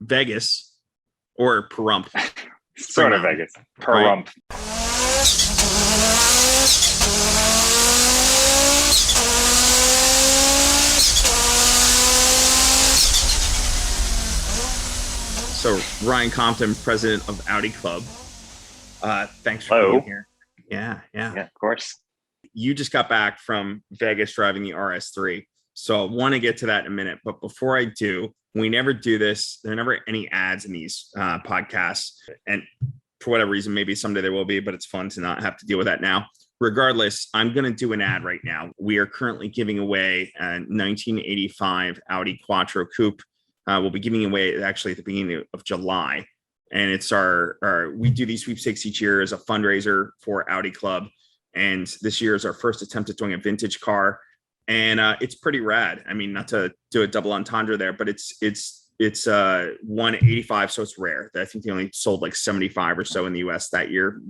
Vegas or Pahrump? Sort of Vegas. Pahrump. Right. So Ryan Compton, president of Audi Club. Thanks for being here. Yeah. Of course. You just got back from Vegas driving the RS3. So I want to get to that in a minute. But before I do, we never do this. There are never any ads in these podcasts. And for whatever reason, maybe someday there will be, but it's fun to not have to deal with that now. Regardless, I'm going to do an ad right now. We are currently giving away a 1985 Audi Quattro Coupe. We'll be giving away actually at the beginning of July. And it's we do these sweepstakes each year as a fundraiser for Audi Club. And this year is our first attempt at doing a vintage car. And it's pretty rad. I mean, not to do a double entendre there, but it's 185, so it's rare. I think they only sold like 75 or so in the US that year,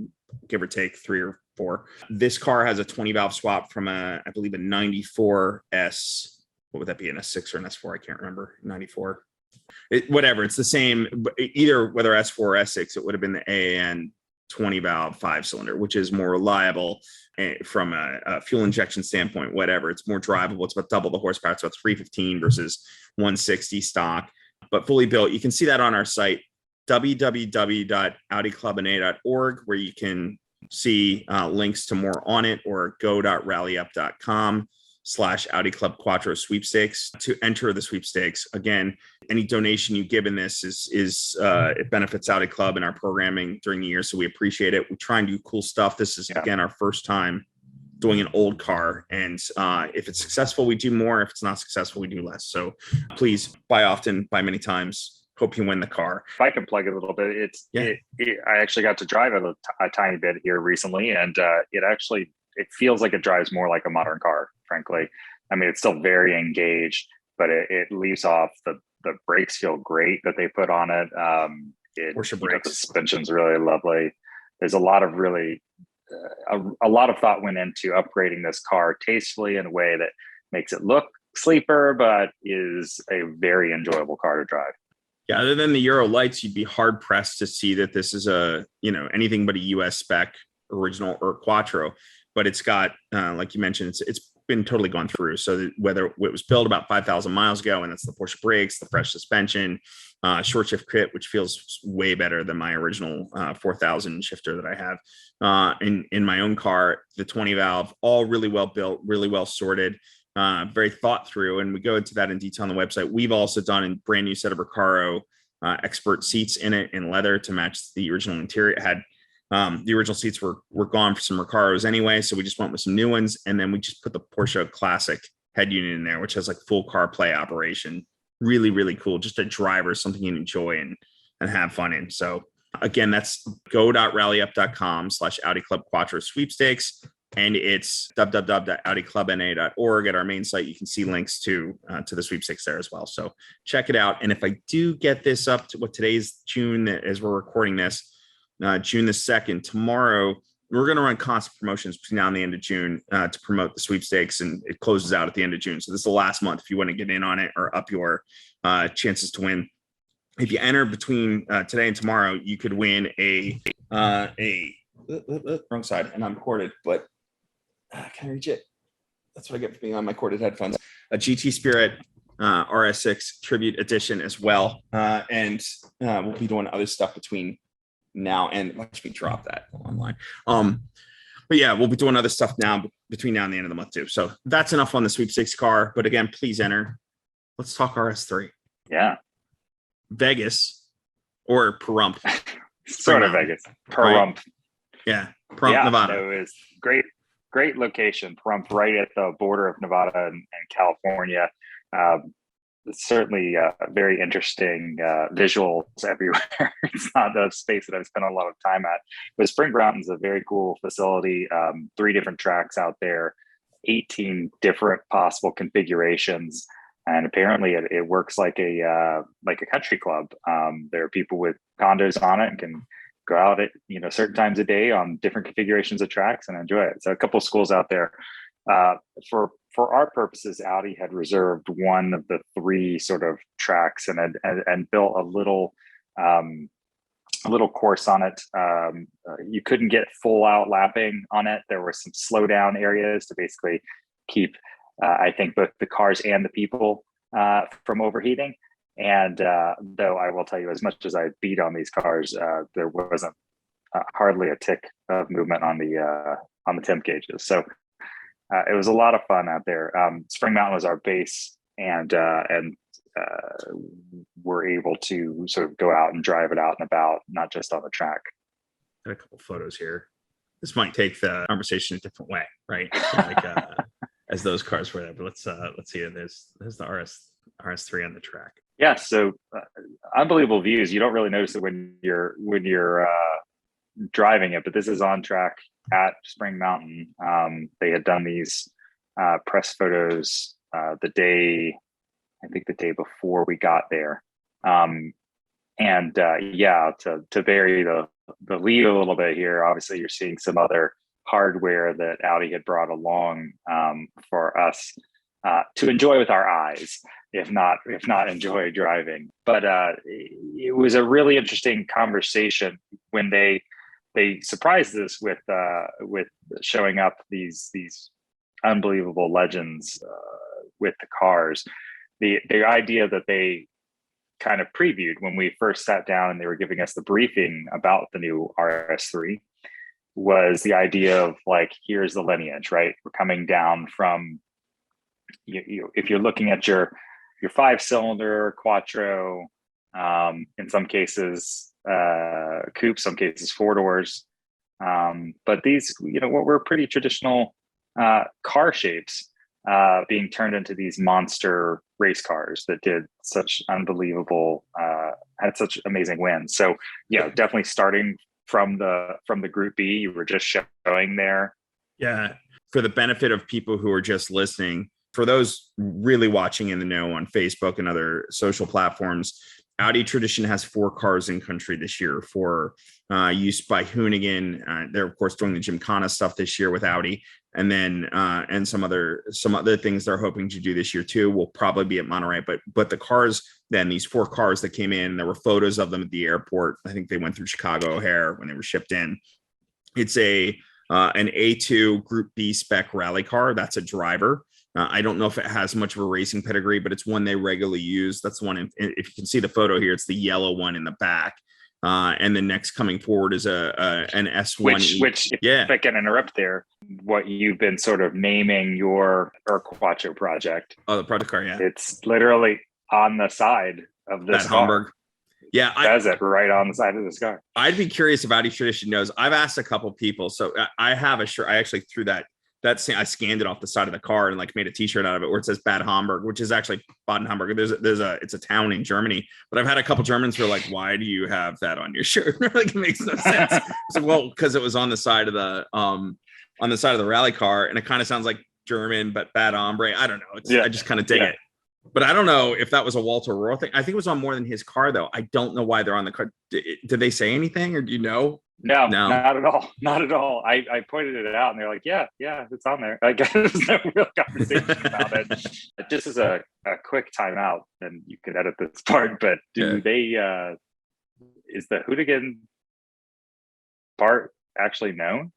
give or take 3 or 4. This car has a 20 valve swap from I believe a 94 S. What would that be, an S6 or an S4? I can't remember. 94. Whatever. It's the same. Either whether S4 or S6, it would have been the AAN 20 valve 5-cylinder, which is more reliable from a fuel injection standpoint. Whatever. It's more drivable. It's about double the horsepower. It's about 315 versus 160 stock, but fully built. You can see that on our site, www.audiclubna.org, where you can see links to more on it, or go.rallyup.com/Audi Club Quattro sweepstakes to enter the sweepstakes. Again, any donation you give in this is it benefits Audi Club and our programming during the year, so we appreciate it. We try and do cool stuff. This is again our first time doing an old car, and if it's successful, we do more. If it's not successful, we do less. So please buy often, buy many times. Hope you win the car. If I can plug it a little bit, I actually got to drive it a tiny bit here recently, and it feels like it drives more like a modern car, frankly. I mean, it's still very engaged, but it leaves off. The brakes feel great that they put on it. The suspension's really lovely. There's a lot of a lot of thought went into upgrading this car tastefully in a way that makes it look sleeper, but is a very enjoyable car to drive. Yeah, other than the Euro lights, you'd be hard pressed to see that this is anything but a US spec original or Quattro. But it's got, like you mentioned, it's been totally gone through. So whether it was built about 5,000 miles ago, and it's the Porsche brakes, the fresh suspension, short shift kit, which feels way better than my original 4,000 shifter that I have in my own car, the 20 valve, all really well built, really well sorted, very thought through. And we go into that in detail on the website. We've also done a brand new set of Recaro expert seats in it in leather to match the original interior. It had the original seats were gone for some Recaros anyway, so we just went with some new ones, and then we just put the Porsche Classic head unit in there, which has like full CarPlay operation. Really, really cool. Just a driver, something you enjoy and have fun in. So again, that's go.rallyup.com/Audi Club Quattro sweepstakes, and it's www.audiclubna.org. At our main site, you can see links to the sweepstakes there as well. So check it out. And if I do get this up to what today's June, as we're recording this, June the 2nd, tomorrow, we're going to run constant promotions between now and the end of June to promote the sweepstakes, and it closes out at the end of June. So this is the last month if you want to get in on it or up your chances to win. If you enter between today and tomorrow, you could win a wrong side, and I'm corded, but can I reach it? That's what I get for being on my corded headphones. A GT Spirit RS6 Tribute Edition as well, and we'll be doing other stuff between now and watch me drop that online. But yeah, we'll be doing other stuff now between now and the end of the month too. So that's enough on the sweepstakes car. But again, please enter. Let's talk RS3. Yeah. Vegas or Pahrump. Sort of Vegas. Pahrump. Right? Yeah. Pahrump, Nevada. No, it was great location. Pahrump, right at the border of Nevada and California. It's certainly very interesting visuals everywhere. It's not a space that I've spent a lot of time at. But Spring Mountain's a very cool facility. 3 different tracks out there, 18 different possible configurations, and apparently it works like a country club. There are people with condos on it and can go out at certain times a day on different configurations of tracks and enjoy it. So a couple of schools out there. For our purposes, Audi had reserved one of the three sort of tracks and built a little course on it. You couldn't get full out lapping on it. There were some slow down areas to basically keep, I think, both the cars and the people from overheating. And though I will tell you, as much as I beat on these cars, there wasn't hardly a tick of movement on the temp gauges. So it was a lot of fun out there. Spring Mountain was our base, and we're able to sort of go out and drive it out and about, not just on the track. Got a couple photos here. This might take the conversation a different way, right? Like as those cars were there. But let's see. There's the RS3 on the track. Yeah, so unbelievable views. You don't really notice it when you're driving it, but this is on track at Spring Mountain. They had done these press photos the day before we got there. To vary the lead a little bit here, obviously you're seeing some other hardware that Audi had brought along for us to enjoy with our eyes, if not enjoy driving. But it was a really interesting conversation when they surprised us with showing up these unbelievable legends with the cars. The idea that they kind of previewed when we first sat down and they were giving us the briefing about the new RS3 was the idea of like, here's the lineage, right? We're coming down from if you're looking at your 5-cylinder Quattro, in some cases coupe, some cases 4-doors, but these what were pretty traditional car shapes being turned into these monster race cars that did such unbelievable had such amazing wins. So definitely starting from the Group B, you were just showing there. Yeah, for the benefit of people who are just listening, for those really watching in the know on Facebook and other social platforms, Audi Tradition has 4 cars in country this year for use by Hoonigan. They're of course doing the Gymkhana stuff this year with Audi, and then and some other things they're hoping to do this year too. Will probably be at Monterey, but the cars, then these 4 cars that came in, there were photos of them at the airport. I think they went through Chicago O'Hare when they were shipped in. It's an A2 Group B spec rally car. That's a driver. I don't know if it has much of a racing pedigree, but it's one they regularly use. That's the one. If you can see the photo here, it's the yellow one in the back. And the next coming forward is an S1. Which if I can interrupt there, what you've been sort of naming your Quattro project. Oh, the project car, yeah. It's literally on the side of this car. Hamburg. Yeah, it says it right on the side of this car. I'd be curious if Audi Tradition knows. I've asked a couple people, so I have a shirt. I actually threw that I scanned it off the side of the car and like made a t-shirt out of it where it says Bad Hamburg, which is actually Baden Hamburg. It's a town in Germany, but I've had a couple Germans who are like, why do you have that on your shirt? Like, it makes no sense. So, well, because it was on the side of the rally car, and it kind of sounds like German, but Bad Hombre. I don't know. I just kind of dig it. But I don't know if that was a Walter Rohr thing. I think it was on more than his car, though. I don't know why they're on the car. Did they say anything, or do you know? No, not at all. Not at all. I pointed it out, and they're like, yeah, it's on there. I guess there's no real conversation about it. Just as a quick timeout, and you can edit this part, but do they, is the hooligan part actually known?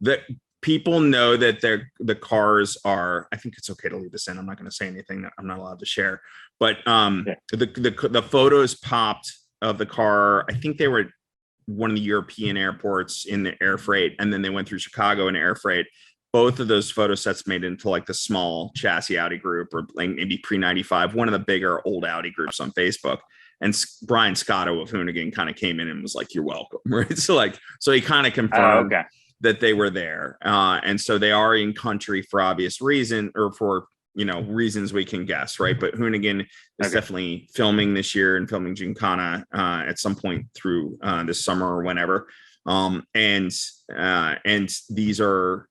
That people know that the cars are, I think it's okay to leave this in. I'm not going to say anything that I'm not allowed to share, but the photos popped of the car. I think they were at one of the European airports in the air freight, and then they went through Chicago in air freight. Both of those photo sets made into like the small chassis Audi group, or like maybe pre-95, one of the bigger old Audi groups on Facebook. And Brian Scotto of Hoonigan kind of came in and was like, "You're welcome." Right. So he kind of confirmed that they were there. And so they are in country for obvious reason, or for, reasons we can guess, right? But Hoonigan is definitely filming this year and filming Gymkhana at some point through this summer or whenever. And these are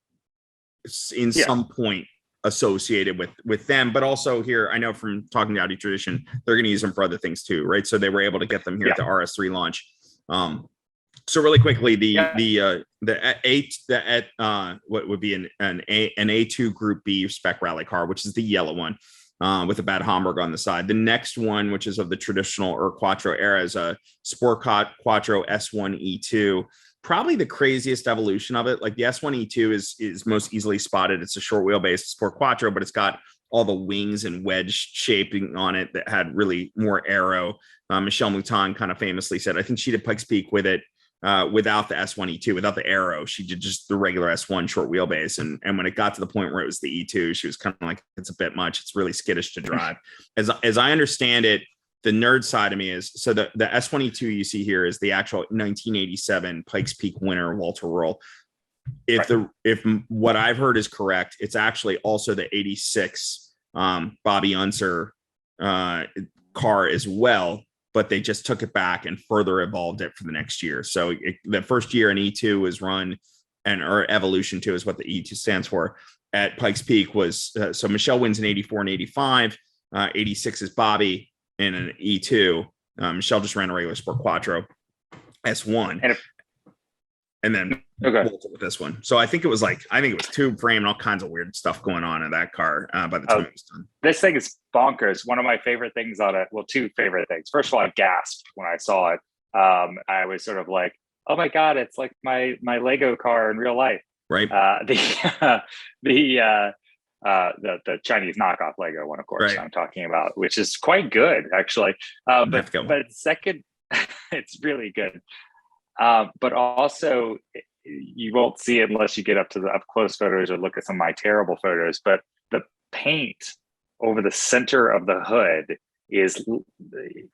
in some point associated with them, but also here, I know from talking to Audi Tradition, they're going to use them for other things too, right? So they were able to get them here at the RS3 launch. So really quickly, Yeah. what would be an A2 Group B spec rally car, which is the yellow one, with a bad Hamburg on the side. The next one, which is of the traditional or Quattro era, is a Sport Quattro S1 E2. Probably the craziest evolution of it. Like the S1 E2 is most easily spotted. It's a short wheelbase Sport Quattro, but it's got all the wings and wedge shaping on it that had really more aero. Michelle Mouton kind of famously said, I think she did Pikes Peak with it. Without the S1 E2, without the aero, she did just the regular S1 short wheelbase. And when it got to the point where it was the E2, she was kind of like, it's a bit much. It's really skittish to drive. As I understand it, the nerd side of me is, so the S1 E2 you see here is the actual 1987 Pikes Peak winner, Walter Röhrl. If what I've heard is correct, it's actually also the 86 Bobby Unser car as well, but they just took it back and further evolved it for the next year. So the first year an E2 was run, or Evolution 2 is what the E2 stands for, at Pikes Peak was, so Michelle wins in 84 and 85, 86 is Bobby in an E2. Michelle just ran a regular Sport Quattro S1. And then with this one. So I think it was tube frame and all kinds of weird stuff going on in that car by the time it was done. This thing is bonkers. One of my favorite things on it, well, two favorite things. First of all, I gasped when I saw it. I was sort of like, oh my God, it's like my Lego car in real life. Right. The Chinese knockoff Lego one, of course, right. I'm talking about, which is quite good, actually. But second, it's really good. But also, you won't see it unless you get up to the up close photos or look at some of my terrible photos. But the paint over the center of the hood is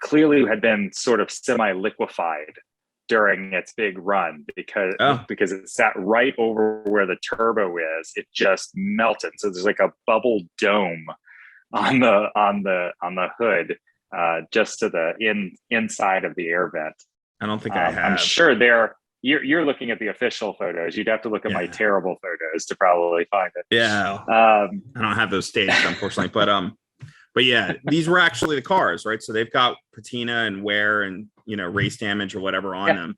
clearly had been sort of semi-liquefied during its big run because it sat right over where the turbo is. It just melted. So there's like a bubble dome on the hood, just to the inside of the air vent. I don't think I have. I'm sure you're looking at the official photos. You'd have to look at my terrible photos to probably find it. Yeah. I don't have those staged, unfortunately. But yeah, these were actually the cars, right? So they've got patina and wear and, race damage or whatever on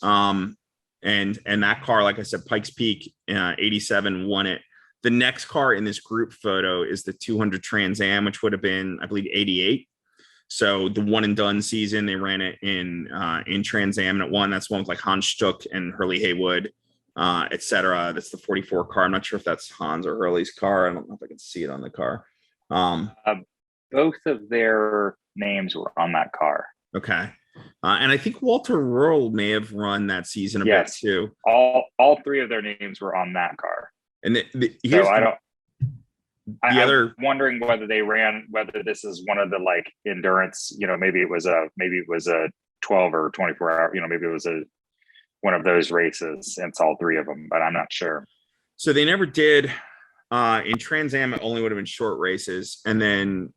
them. And that car, like I said, Pikes Peak 87 won it. The next car in this group photo is the 200 Trans Am, which would have been, I believe, 88. So the one and done season, they ran it in Trans Am, and it won. That's one with like Hans Stuck and Hurley Haywood, etc. That's the 44 car. I'm not sure if that's Hans or Hurley's car. I don't know if I can see it on the car. Both of their names were on that car. Okay. And I think Walter Röhrl may have run that season a bit too. All three of their names were on that car. And I'm wondering whether this is one of the like endurance, maybe it was a 12 or 24 hour, maybe it was one of those races, and it's all three of them, but I'm not sure. So they never did in Trans Am. It only would have been short races. And then,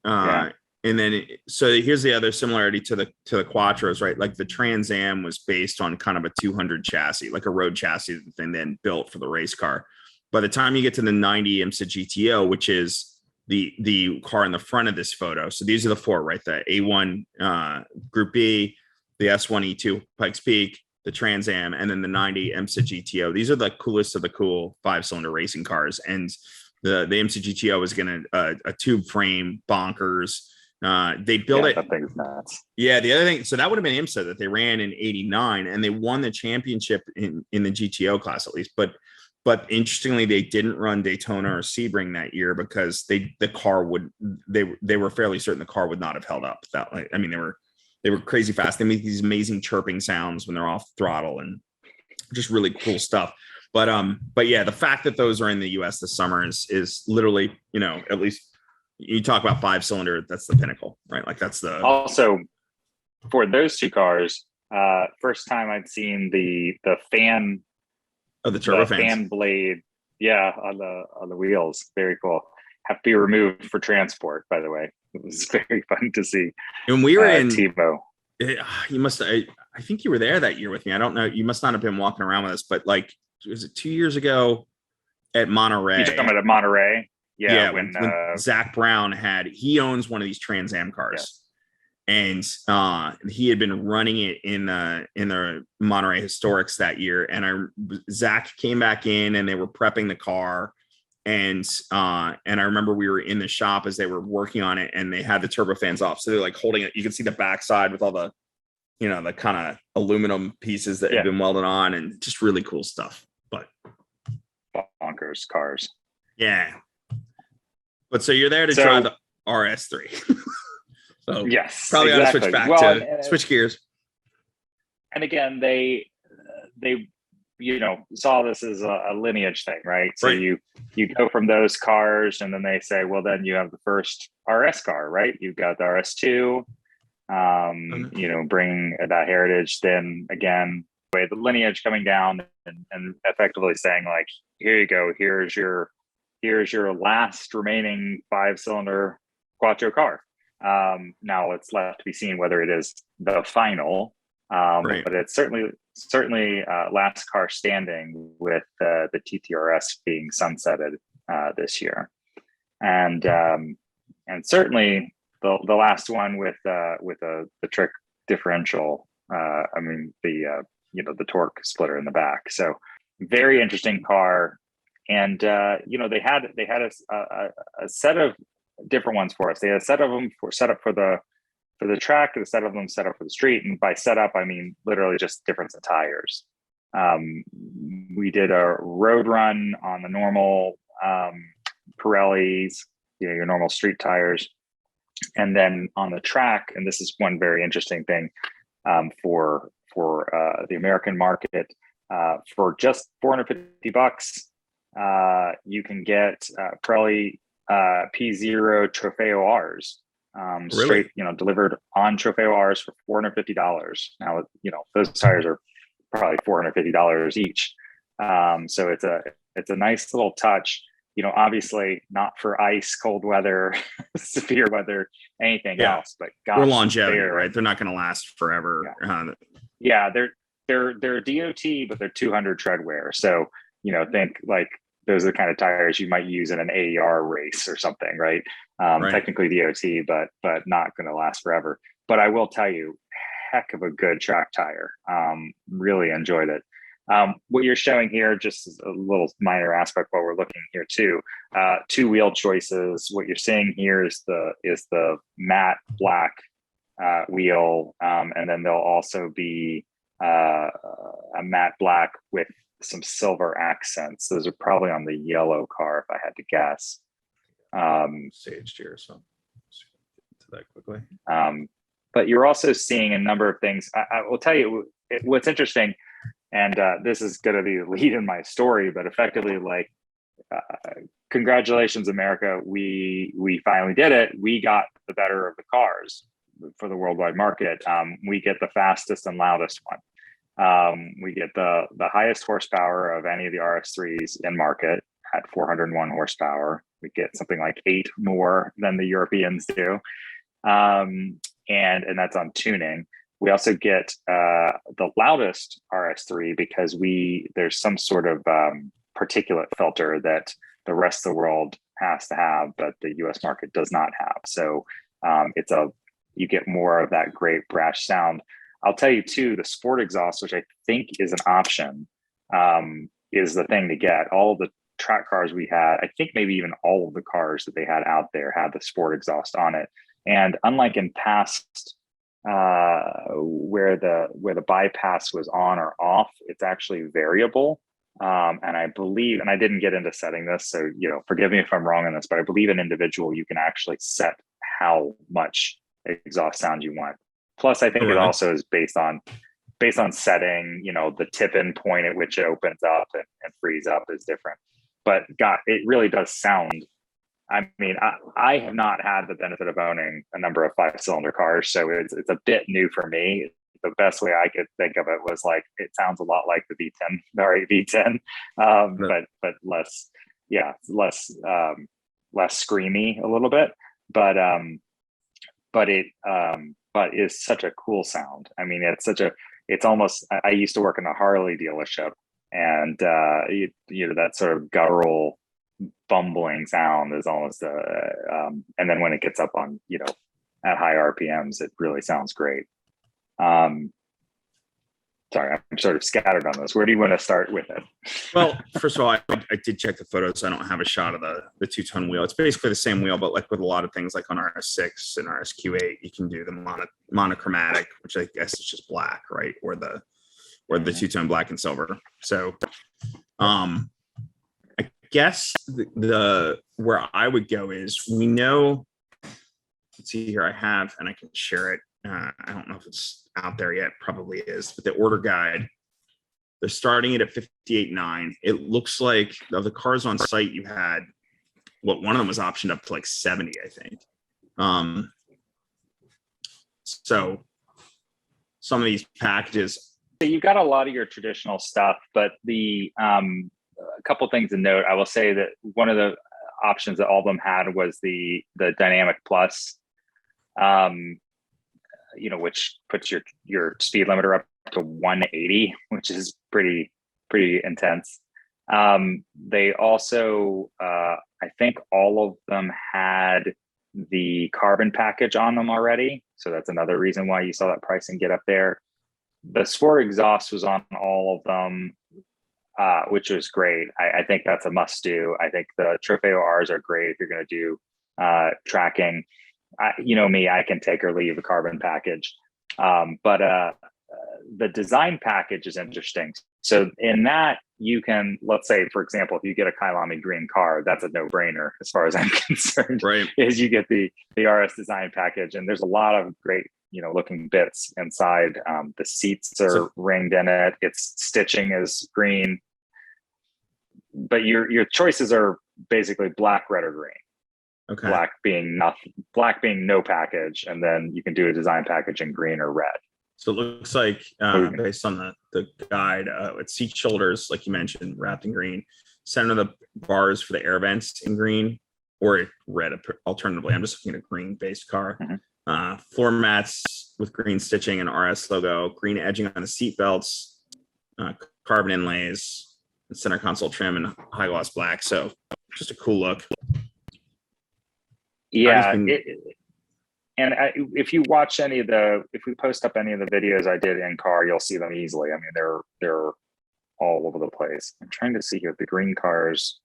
so here's the other similarity to the Quattros, right? Like the Trans Am was based on kind of a 200 chassis, like a road chassis that they then built for the race car. By the time you get to the 90 IMSA GTO, which is the car in the front of this photo. So these are the four, right? The A1 Group B, the S1 E2 Pikes Peak, the Trans Am, and then the 90 IMSA GTO. These are the coolest of the cool 5-cylinder racing cars. And the IMSA GTO is going to a tube frame, bonkers. They built it. That thing's nuts. Yeah, the other thing, so that would have been IMSA that they ran in 89, and they won the championship in the GTO class at least. But interestingly, they didn't run Daytona or Sebring that year because they were fairly certain the car would not have held up. They were crazy fast. They make these amazing chirping sounds when they're off throttle and just really cool stuff. But yeah, the fact that those are in the US this summer is literally, at least you talk about 5-cylinder, that's the pinnacle, right? Like that's the also for those two cars, first time I'd seen the fan. Oh, the turbo fan blade, on the wheels. Very cool. Have to be removed for transport, by the way. It was very fun to see. And we were in TiVo. You must. I think you were there that year with me. I don't know. You must not have been walking around with us, but like, was it 2 years ago at Monterey? You talking about at Monterey? Yeah. When Zach Brown he owns one of these Trans Am cars, and he had been running it in the Monterey Historics that year. And Zach came back in, and they were prepping the car. And I remember we were in the shop as they were working on it, and they had the turbofans off. So they're like holding it. You can see the backside with all the, the kind of aluminum pieces that had been welded on, and just really cool stuff. But bonkers cars. Yeah. But so you're there to drive the RS3. So yes, probably ought to switch back to switch gears. And again, they saw this as a lineage thing, right? So you go from those cars, and then they say, well, then you have the first RS car, right? You've got the RS2, bring that heritage. Then again, the lineage coming down and effectively saying, like, here you go, here's your last remaining 5-cylinder Quattro car. Now it's left to be seen whether it is the final, but it's certainly last car standing, with the TTRS being sunsetted this year, and certainly the last one with the trick differential. The torque splitter in the back. So very interesting car, and they had a set of different ones for us. They had a set of them set up for the track, and a set of them set up for the street. And by setup, I mean literally just difference in tires. We did a road run on the normal Pirellis, your normal street tires, and then on the track. And this is one very interesting thing for the American market. For just $450, you can get Pirelli P0 Trofeo Rs, straight, delivered on Trofeo Rs for $450. Now, those tires are probably $450 each. So it's a nice little touch. Obviously not for ice, cold weather, severe weather, anything else. But gosh, or longevity, right? They're not going to last forever. They're DOT, but they're 200 tread wear. So think like those are the kind of tires you might use in an AER race or something, right? Technically DOT, but not going to last forever. But I will tell you, heck of a good track tire. Really enjoyed it. What you're showing here, just as a little minor aspect while we're looking here too, 2 wheel choices. What you're seeing here is the matte black wheel, and then there'll also be a matte black with some silver accents. Those are probably on the yellow car, if I had to guess. Staged here, so to that quickly. But you're also seeing a number of things. I will tell you what's interesting, and this is going to be the lead in my story, but effectively, like, congratulations, America. We finally did it. We got the better of the cars for the worldwide market. We get the fastest and loudest one. We get the highest horsepower of any of the RS3s in market at 401 horsepower. We get something like 8 more than the Europeans do. And that's on tuning. We also get the loudest RS3 because there's some sort of particulate filter that the rest of the world has to have, but the US market does not have. So you get more of that great brash sound. I'll tell you too, the sport exhaust, which I think is an option, is the thing to get. All of the track cars we had, I think maybe even all of the cars that they had out there had the sport exhaust on it. And unlike in past, where the bypass was on or off, it's actually variable. And I believe, and I didn't get into setting this, so forgive me if I'm wrong on this, but I believe an individual, you can actually set how much exhaust sound you want. Plus, I think it also is based on setting, the tip-in point at which it opens up and frees up is different. But God, it really does sound. I mean, I have not had the benefit of owning a number of 5-cylinder cars, so it's a bit new for me. The best way I could think of it was like, it sounds a lot like the V10, the R8 V10, but less screamy a little bit. But is such a cool sound. I mean, it's almost, I used to work in a Harley dealership, and that sort of guttural bumbling sound is almost and then when it gets up on at high RPMs, it really sounds great. Sorry, I'm sort of scattered on this. Where do you want to start with it? Well, first of all, I did check the photos. So I don't have a shot of the two-tone wheel. It's basically the same wheel, but like with a lot of things like on RS6 and RSQ8, you can do the monochromatic, which I guess is just black, right? Or the two-tone black and silver. So I guess the where I would go is, we know, let's see here, I have, and I can share it. I don't know if it's out there yet, probably is, but the order guide, they're starting it at 58.9. It looks like of the cars on site, you had, one of them was optioned up to like 70, I think. So some of these packages. So you got a lot of your traditional stuff, but a couple things to note. I will say that one of the options that all of them had was the Dynamic Plus, which puts your speed limiter up to 180, which is pretty intense. They also, I think all of them had the carbon package on them already. So that's another reason why you saw that pricing get up there. The Sport exhaust was on all of them, which was great. I think that's a must do. I think the Trofeo Rs are great if you're going to do tracking. Me, I can take or leave a carbon package. But the design package is interesting. So in that, you can, let's say, for example, if you get a Kyalami green car, that's a no-brainer as far as I'm concerned. Right. Is you get the RS design package, and there's a lot of great looking bits inside. The seats are ringed in it. Its stitching is green, but your choices are basically black, red, or green. Okay. Black being nothing, black being no package, and then you can do a design package in green or red. So it looks like, based on the guide, it's seat shoulders, like you mentioned, wrapped in green. Center of the bars for the air vents in green or red. Alternatively, I'm just looking at a green-based car. Mm-hmm. Floor mats with green stitching and RS logo, green edging on the seat belts, carbon inlays, and center console trim and high gloss black. So just a cool look. Yeah, if you watch if we post up any of the videos I did in car, you'll see them easily. I mean, they're all over the place. I'm trying to see here the green cars.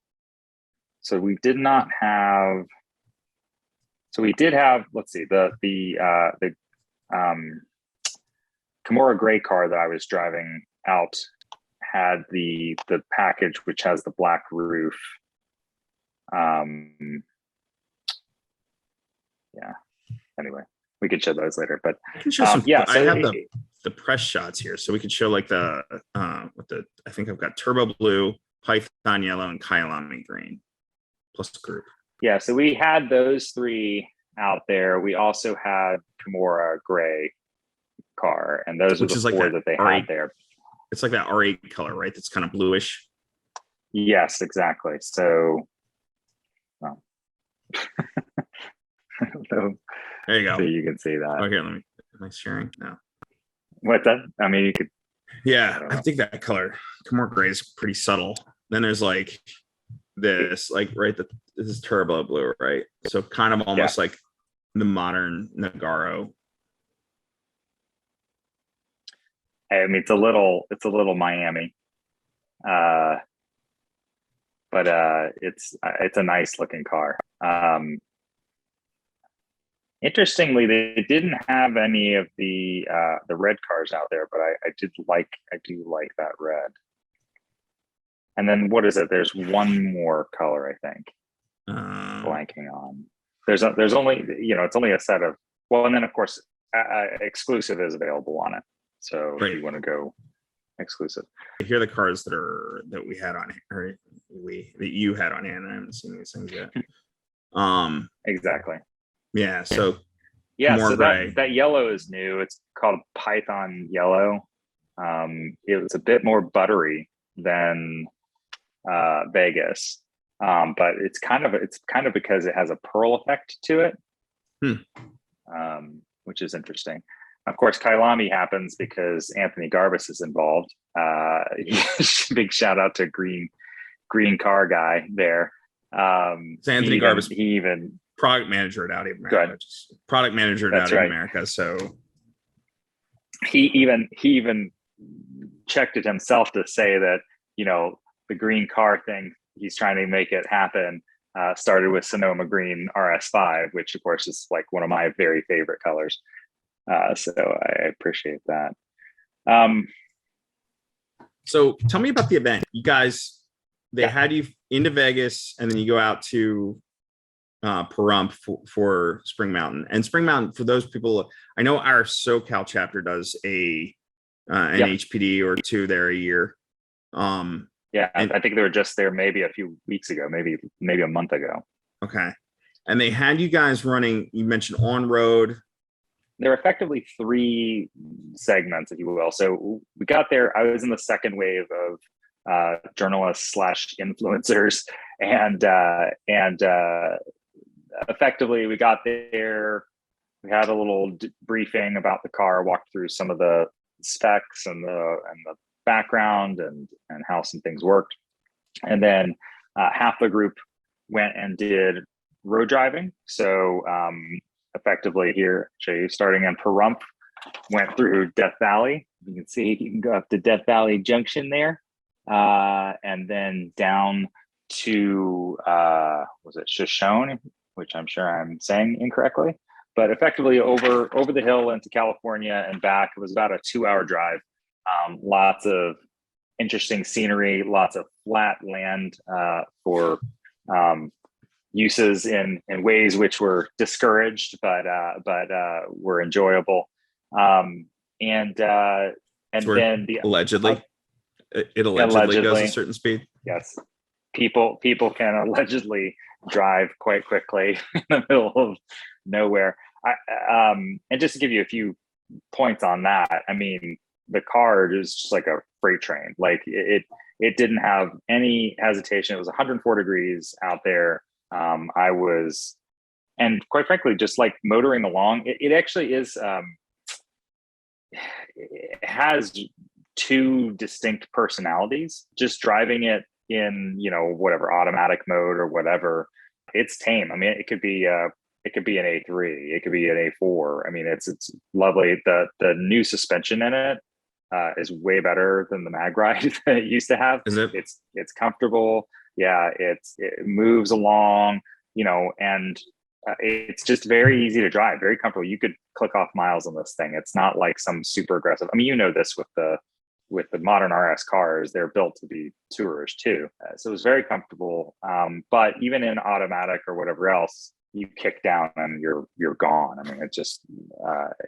So we did not have. So we did have. Let's see, the Kimura gray car that I was driving out had the package which has the black roof. Yeah. Anyway, we could show those later, but I can show some. Yeah, so I have the press shots here, so we could show like I think I've got turbo blue, Python yellow, and Kyalami green, plus group. Yeah, so we had those three out there. We also had Kimura gray car, and those are the four that they had there. It's like that R8 color, right? That's kind of bluish. Yes, exactly. So, well. There you go. So you can see that. Oh, here, am I sharing? No. What that? I mean, you could. Yeah, I think that color, Kimura gray, is pretty subtle. Then there's like this, like this is turbo blue, right? So kind of almost like the modern Nagaro. I mean, it's a little Miami, but it's a nice looking car. Interestingly, they didn't have any of the red cars out there, but I do like that red. And then what is it? There's one more color, I think. Blanking on. There's only it's only a set of, well, and then of course exclusive is available on it. So if you want to go exclusive, here are the cars that we had on here, that you had on hand. I haven't seen these things yet. Exactly. Yeah. So so that yellow is new. It's called Python yellow. It was a bit more buttery than Vegas, but it's kind of because it has a pearl effect to it, which is interesting. Of course, Kyalami happens because Anthony Garbus is involved. Big shout out to green car guy there. Anthony Garbus. He even product manager at Audi America. Product manager at Audi America. So he even checked it himself to say that, you know, the green car thing, he's trying to make it happen. Started with Sonoma Green RS5, which of course is like one of my very favorite colors. So I appreciate that. So tell me about the event. You guys, they had you into Vegas, and then you go out to Pahrump for Spring Mountain. And Spring Mountain, for those people, I know our SoCal chapter does an HPD or two there a year. I think they were just there maybe a few weeks ago, maybe a month ago. Okay. And they had you guys running, you mentioned on-road. There are effectively 3 segments, if you will. So we got there, I was in the second wave of journalists / influencers. And effectively we got there, we had a little briefing about the car, walked through some of the specs and the background and how some things worked. And then half the group went and did road driving. So effectively here, show you, starting in Pahrump, went through Death Valley. You can see, you can go up to Death Valley Junction there, and then down to, was it Shoshone, which I'm sure I'm saying incorrectly, but effectively over the hill into California and back. It was about a 2-hour drive. Lots of interesting scenery, lots of flat land for uses in ways which were discouraged, but were enjoyable. And then allegedly, it allegedly goes a certain speed. Yes, people can allegedly drive quite quickly in the middle of nowhere. And just to give you a few points on that, I mean, the car is just like a freight train. Like it didn't have any hesitation. It was 104 degrees out there. I was, and quite frankly, just like motoring along, it actually is, it has 2 distinct personalities. Just driving it in, you know, whatever automatic mode or whatever, it's tame. I mean, it could be an A3, it could be an A4. I mean, it's lovely. The new suspension in it is way better than the mag ride that it used to have. Is it? It's comfortable. Yeah, it moves along, you know, and it's just very easy to drive, very comfortable. You could click off miles on this thing. It's not like some super aggressive. I mean, you know this with the modern RS cars, they're built to be tourers too. So it was very comfortable. But even in automatic or whatever else, you kick down and you're gone. I mean, it just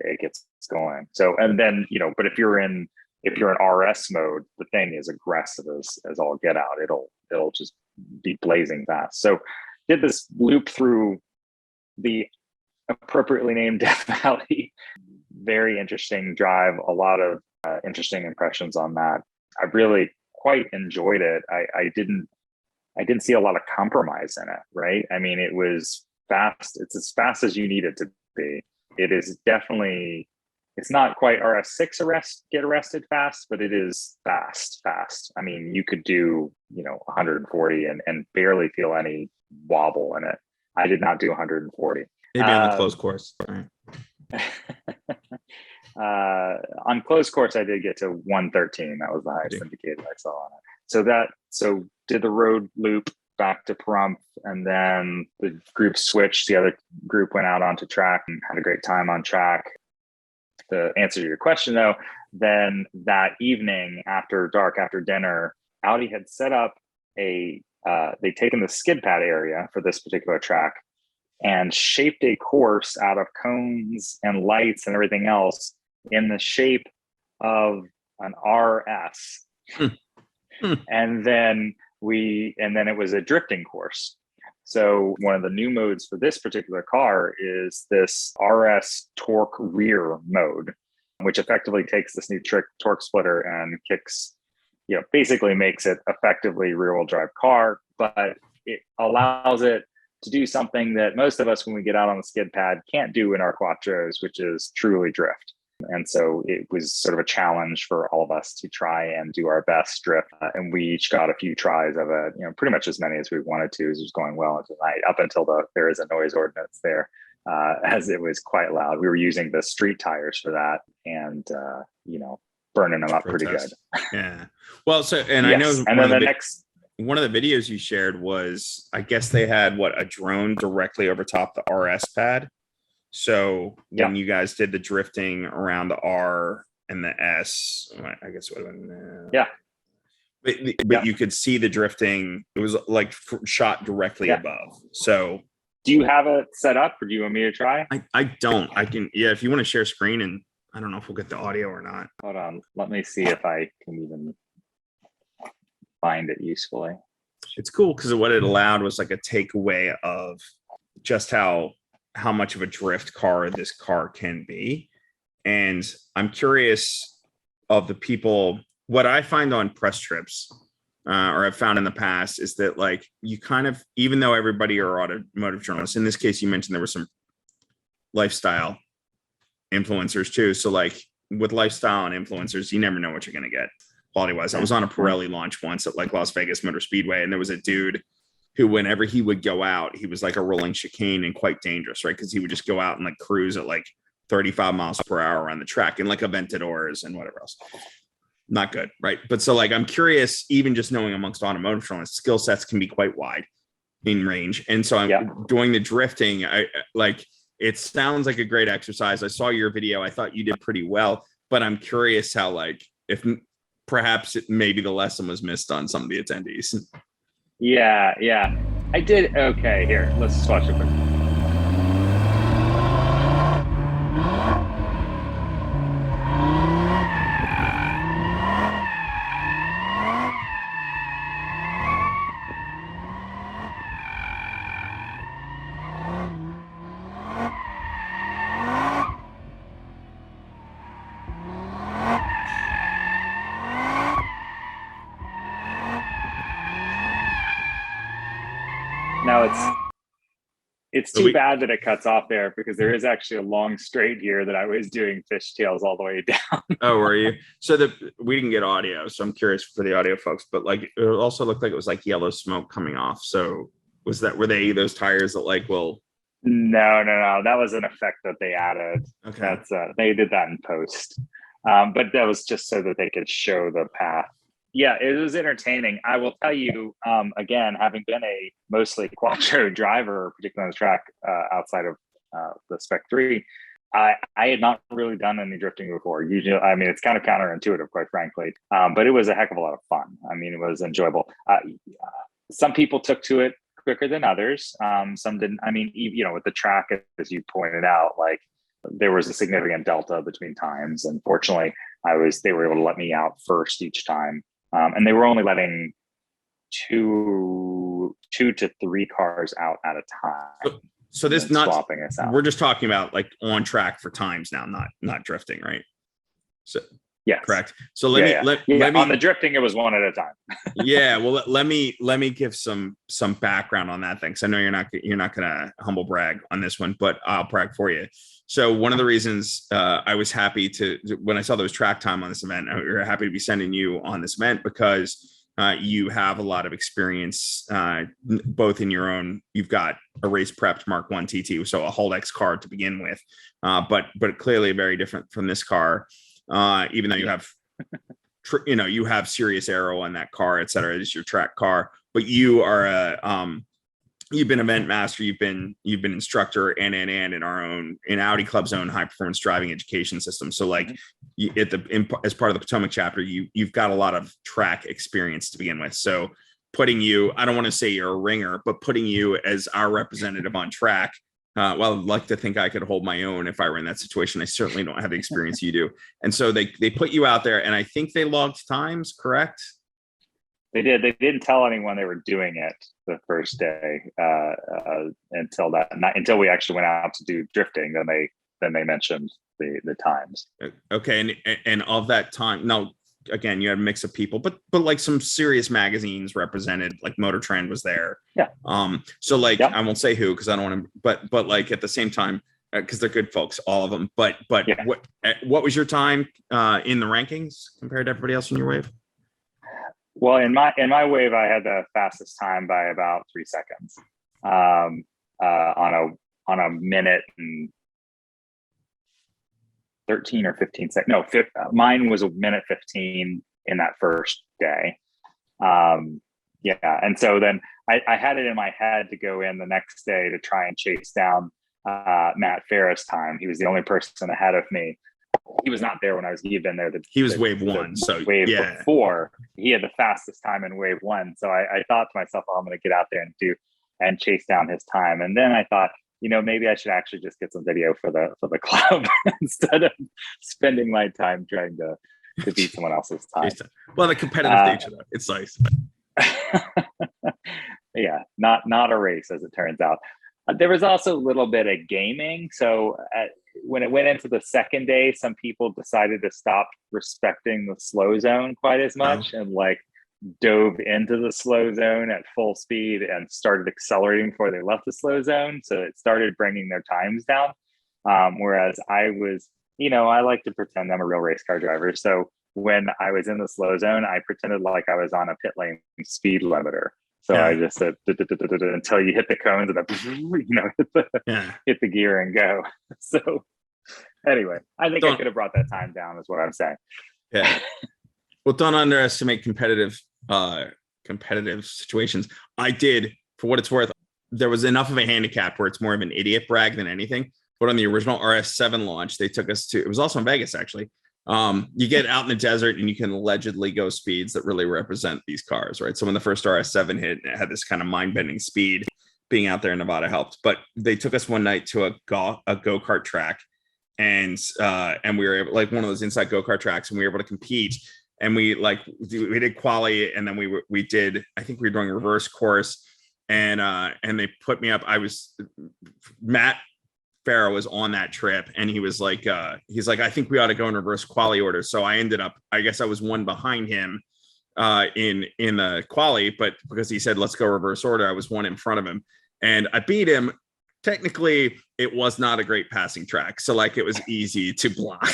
it gets going. So, and then, you know, but if you're in RS mode, the thing is aggressive as all get out. It'll just be blazing fast. So did this loop through the appropriately named Death Valley. Very interesting drive. A lot of interesting impressions on that. I really quite enjoyed it. I didn't see a lot of compromise in it, right? I mean, it was fast. It's as fast as you need it to be. It is definitely, it's not quite RS6 get arrested fast, but it is fast. I mean, you could do, you know, 140 and barely feel any wobble in it. I did not do 140. Maybe on the closed course. On closed course, I did get to 113. That was the highest indicator I saw on it. So did the road loop back to Pahrump, and then the group switched. The other group went out onto track and had a great time on track. The answer to your question, though, then that evening after dark, after dinner, Audi had set up they'd taken the skid pad area for this particular track and shaped a course out of cones and lights and everything else in the shape of an RS. And then it was a drifting course. So one of the new modes for this particular car is this RS torque rear mode, which effectively takes this new torque splitter and kicks, you know, basically makes it effectively rear wheel drive car, but it allows it to do something that most of us, when we get out on the skid pad, can't do in our Quattros, which is truly drift. And so it was sort of a challenge for all of us to try and do our best drift. And we each got a few tries of it, pretty much as many as we wanted to, as it was going well into the night, up until there is a noise ordinance there, as it was quite loud. We were using the street tires for that, and, burning them up pretty good. Yeah. Well, so, and yes. I know, and then one of the videos you shared was, I guess they had a drone directly over top the RS pad. So when you guys did the drifting around the R and the S, I guess it would have been, but you could see the drifting. It was like shot directly above. So do you have it set up, or do you want me to try? I don't. I can, if you want to share screen, and I don't know if we'll get the audio or not. Hold on. Let me see if I can even find it usefully. It's cool because what it allowed was like a takeaway of just how much of a drift car this car can be. And I'm curious of the people, what I find on press trips, or I've found in the past, is that like you kind of, even though everybody are automotive journalists, in this case, you mentioned there were some lifestyle influencers too. So like with lifestyle and influencers, you never know what you're going to get quality wise. I was on a Pirelli launch once at like Las Vegas Motor Speedway, and there was a dude who, whenever he would go out, he was like a rolling chicane and quite dangerous, right? Because he would just go out and like cruise at like 35 miles per hour on the track and like Aventadors and whatever else. Not good, right? But so like, I'm curious, even just knowing amongst automotive journalists, skill sets can be quite wide in range. And so I'm doing the drifting. It sounds like a great exercise. I saw your video. I thought you did pretty well, but I'm curious how, like, if perhaps maybe the lesson was missed on some of the attendees. Yeah. I did. Okay, here, let's just watch it quick. Now it's too bad that it cuts off there, because there is actually a long straight here that I was doing fishtails all the way down. Oh, were you? So we didn't get audio, so I'm curious for the audio folks, but like it also looked like it was like yellow smoke coming off. So were they those tires that like will? No. That was an effect that they added. Okay. That's they did that in post. But that was just so that they could show the path. Yeah, it was entertaining. I will tell you, again, having been a mostly Quattro driver, particularly on the track outside of the Spec 3, I had not really done any drifting before. Usually, I mean, it's kind of counterintuitive, quite frankly, but it was a heck of a lot of fun. I mean, it was enjoyable. Some people took to it quicker than others. Some didn't. I mean, with the track, as you pointed out, like there was a significant delta between times. And fortunately, they were able to let me out first each time. And they were only letting two to three cars out at a time. So this not swapping us out. We're just talking about like on track for times now, not drifting, right? So yes, correct. So let me on the drifting, it was one at a time. Yeah, well, let me give some background on that thing, because I know you're not gonna humble brag on this one, but I'll brag for you. So one of the reasons I was happy when I saw there was track time on this event, we were happy to be sending you on this event, because you have a lot of experience, both in your own. You've got a race prepped Mark 1 TT, so a Haldex car to begin with, but clearly very different from this car. Even though you have, you have serious aero on that car, et cetera. It's your track car, but you are you've been event master, you've been instructor and in Audi Club's own high performance driving education system. So like as part of the Potomac chapter, you've got a lot of track experience to begin with. So putting you, I don't want to say you're a ringer, but putting you as our representative on track. Well, I'd like to think I could hold my own if I were in that situation. I certainly don't have the experience you do. And so they put you out there, and I think they logged times, correct? They did. They didn't tell anyone they were doing it the first day until we actually went out to do drifting. Then they mentioned the times. Okay, and of that time, now again, you had a mix of people, but like some serious magazines represented, like Motor Trend was there. Yeah. So like I won't say who, because I don't want to, but like at the same time, because they're good folks, all of them. But Yeah. what was your time in the rankings compared to everybody else in your wave? Well, in my wave, I had the fastest time by about 3 seconds on a minute and 13 or 15 seconds. No, mine was a minute 15 in that first day. And so then I had it in my head to go in the next day to try and chase down Matt Farah's time. He was the only person ahead of me. He was not there when he had been there. He was wave one. So wave before, he had the fastest time in wave one. So I thought to myself, I'm going to get out there and chase down his time. And then I thought, maybe I should actually just get some video for the club instead of spending my time trying to beat someone else's time. Well, the competitive nature, though, it's nice. Yeah, not a race, as it turns out. There was also a little bit of gaming. So when it went into the second day, some people decided to stop respecting the slow zone quite as much and dove into the slow zone at full speed and started accelerating before they left the slow zone. So it started bringing their times down. Whereas I was, I like to pretend I'm a real race car driver. So when I was in the slow zone, I pretended like I was on a pit lane speed limiter. So I just said until you hit the cones and hit the gear and go. So anyway, I think I could have brought that time down, is what I'm saying. Yeah. Well, don't underestimate competitive situations. I did, for what it's worth. There was enough of a handicap where it's more of an idiot brag than anything. But on the original RS7 launch, they took us to, it was also in Vegas, actually. You get out in the desert and you can allegedly go speeds that really represent these cars, right? So when the first RS7 hit, it had this kind of mind-bending speed. Being out there in Nevada helped. But they took us one night to a go-kart track, and we were able, one of those inside go-kart tracks, and we were able to compete. And we did quali, and then we did, I think we were doing reverse course, and they put me up. Matt Farah was on that trip, and he was like, I think we ought to go in reverse quali order. So I ended up, I guess I was one behind him in the quali, but because he said, let's go reverse order, I was one in front of him, and I beat him. Technically, it was not a great passing track. So it was easy to block.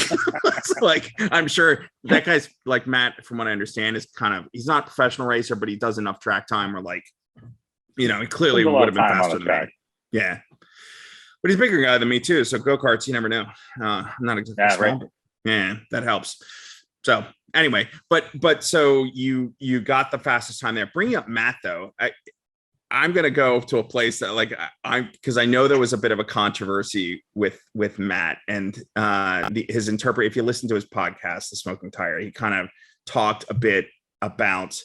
I'm sure that guy's Matt, from what I understand, is he's not a professional racer, but he does enough track time where he clearly would have been faster than me. Yeah. But he's a bigger guy than me too. So go-karts, you never know. I'm not exactly small. Right. Yeah, that helps. So anyway, but so you got the fastest time there. Bringing up Matt though, I'm going to go to a place that because I know there was a bit of a controversy with Matt and his interpret. If you listen to his podcast, The Smoking Tire, he kind of talked a bit about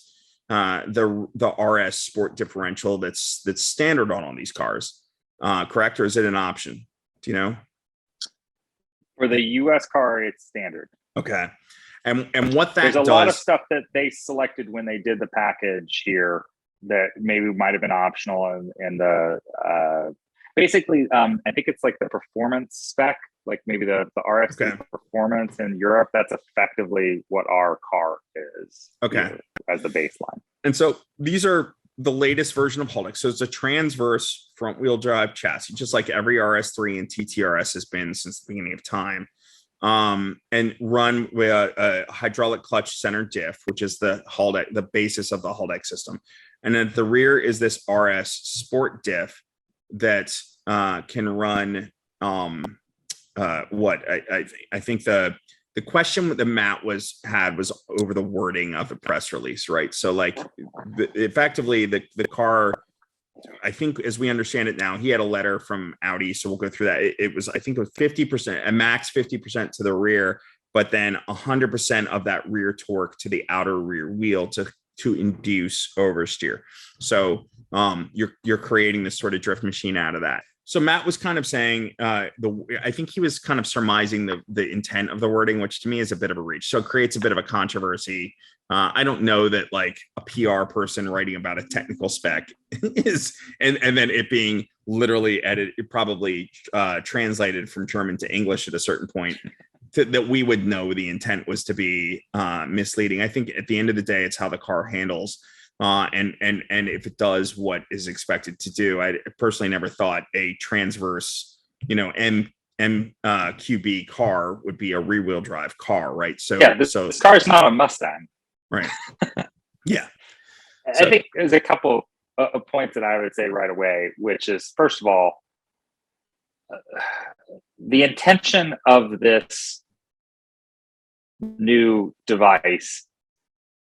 the RS Sport Differential that's standard on all these cars. Correct? Or is it an option? Do you know? For the US car, it's standard. Okay. And what that there's a lot of stuff that they selected when they did the package here that maybe might have been optional, and the basically I think it's the performance spec, maybe the RS performance in Europe. That's effectively what our car is. Okay. As the baseline. And so these are the latest version of Haldex. So it's a transverse front wheel drive chassis, just like every RS3 and TTRS has been since the beginning of time. And run with a hydraulic clutch center diff, which is the basis of the Haldex system. And at the rear is this RS Sport diff that can run I think the question that Matt had was over the wording of the press release, right? So effectively the car, I think as we understand it now, he had a letter from Audi, so we'll go through that. It was 50%, a max 50% to the rear, but then 100% of that rear torque to the outer rear wheel to induce oversteer. So you're creating this sort of drift machine out of that. So Matt was kind of saying, I think he was kind of surmising the intent of the wording, which to me is a bit of a reach. So it creates a bit of a controversy. I don't know that a PR person writing about a technical spec is, and then it being literally edited, probably translated from German to English at a certain point, that we would know the intent was to be misleading. I think at the end of the day, it's how the car handles. And if it does what is expected to do. I personally never thought a transverse, M MQB car would be a rear wheel drive car, right? So yeah, this car is not a Mustang, right? Yeah. I think there's a couple of points that I would say right away, which is, first of all, the intention of this new device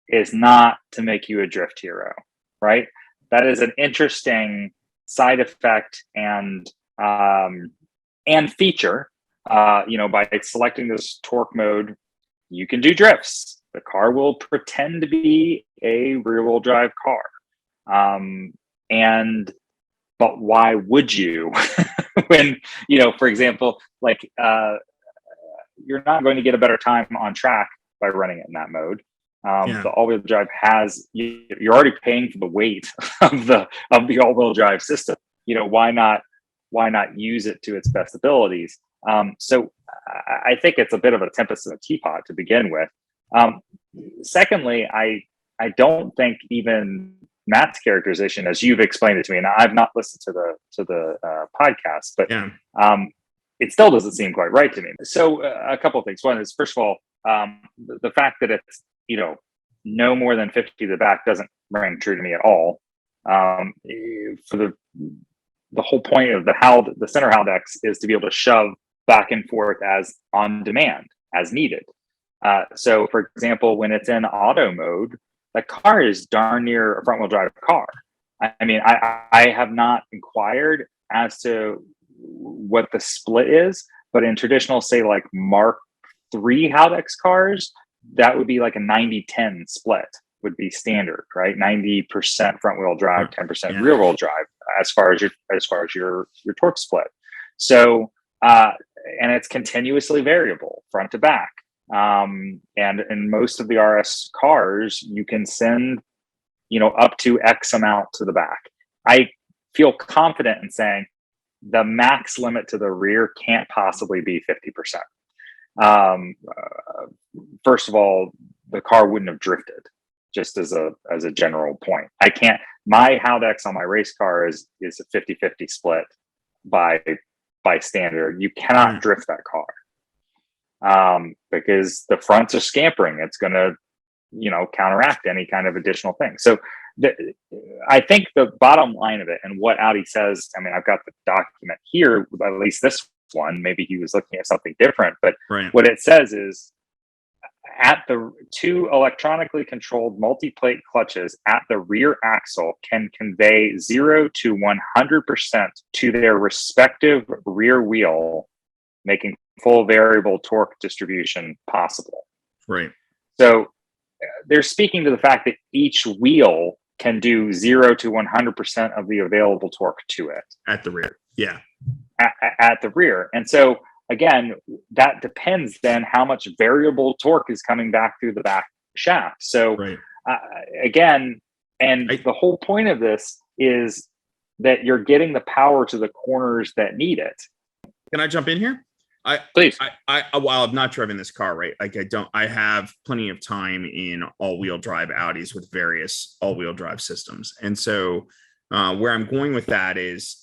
is not to make you a drift hero, right? That is an interesting side effect and feature. By selecting this torque mode, you can do drifts. The car will pretend to be a rear-wheel drive car. But why would you? When, for example, you're not going to get a better time on track by running it in that mode. The all-wheel drive you're already paying for the weight of the all-wheel drive system. Why not use it to its best abilities? So I think it's a bit of a tempest in a teapot to begin with. Secondly, I don't think even Matt's characterization, as you've explained it to me, and I've not listened to the podcast, but it still doesn't seem quite right to me. So a couple of things. One is, first of all, the fact that it's no more than 50 to the back doesn't ring true to me at all. For the whole point of the center Haldex is to be able to shove back and forth as on demand, as needed. So, for example, when it's in auto mode, the car is darn near a front wheel drive car. I mean, I have not inquired as to what the split is, but in traditional, say, like Mark III Haldex cars, that would be like a 90-10 split would be standard, right? 90% front wheel drive, 10% rear wheel drive, as far as your torque split. So, and it's continuously variable front to back. And in most of the RS cars, you can send, up to X amount to the back. I feel confident in saying the max limit to the rear can't possibly be 50%. First of all, the car wouldn't have drifted, just as a general point. My Haldex on my race car is a 50-50 split by standard. You cannot drift that car because the fronts are scampering. It's going to, counteract any kind of additional thing. So I think the bottom line of it, and what Audi says, I mean, I've got the document here, at least this one, maybe he was looking at something different, but what it says is, at the two electronically controlled multi-plate clutches at the rear axle can convey 0 to 100% to their respective rear wheel, making full variable torque distribution possible. Right. So they're speaking to the fact that each wheel can do 0 to 100% of the available torque to it. At the rear. Yeah. At the rear. And so, again, that depends then how much variable torque is coming back through the back shaft. So again, the whole point of this is that you're getting the power to the corners that need it. Can I jump in here? Please. While I'm not driving this car, right? I have plenty of time in all-wheel drive Audis with various all-wheel drive systems. And so where I'm going with that is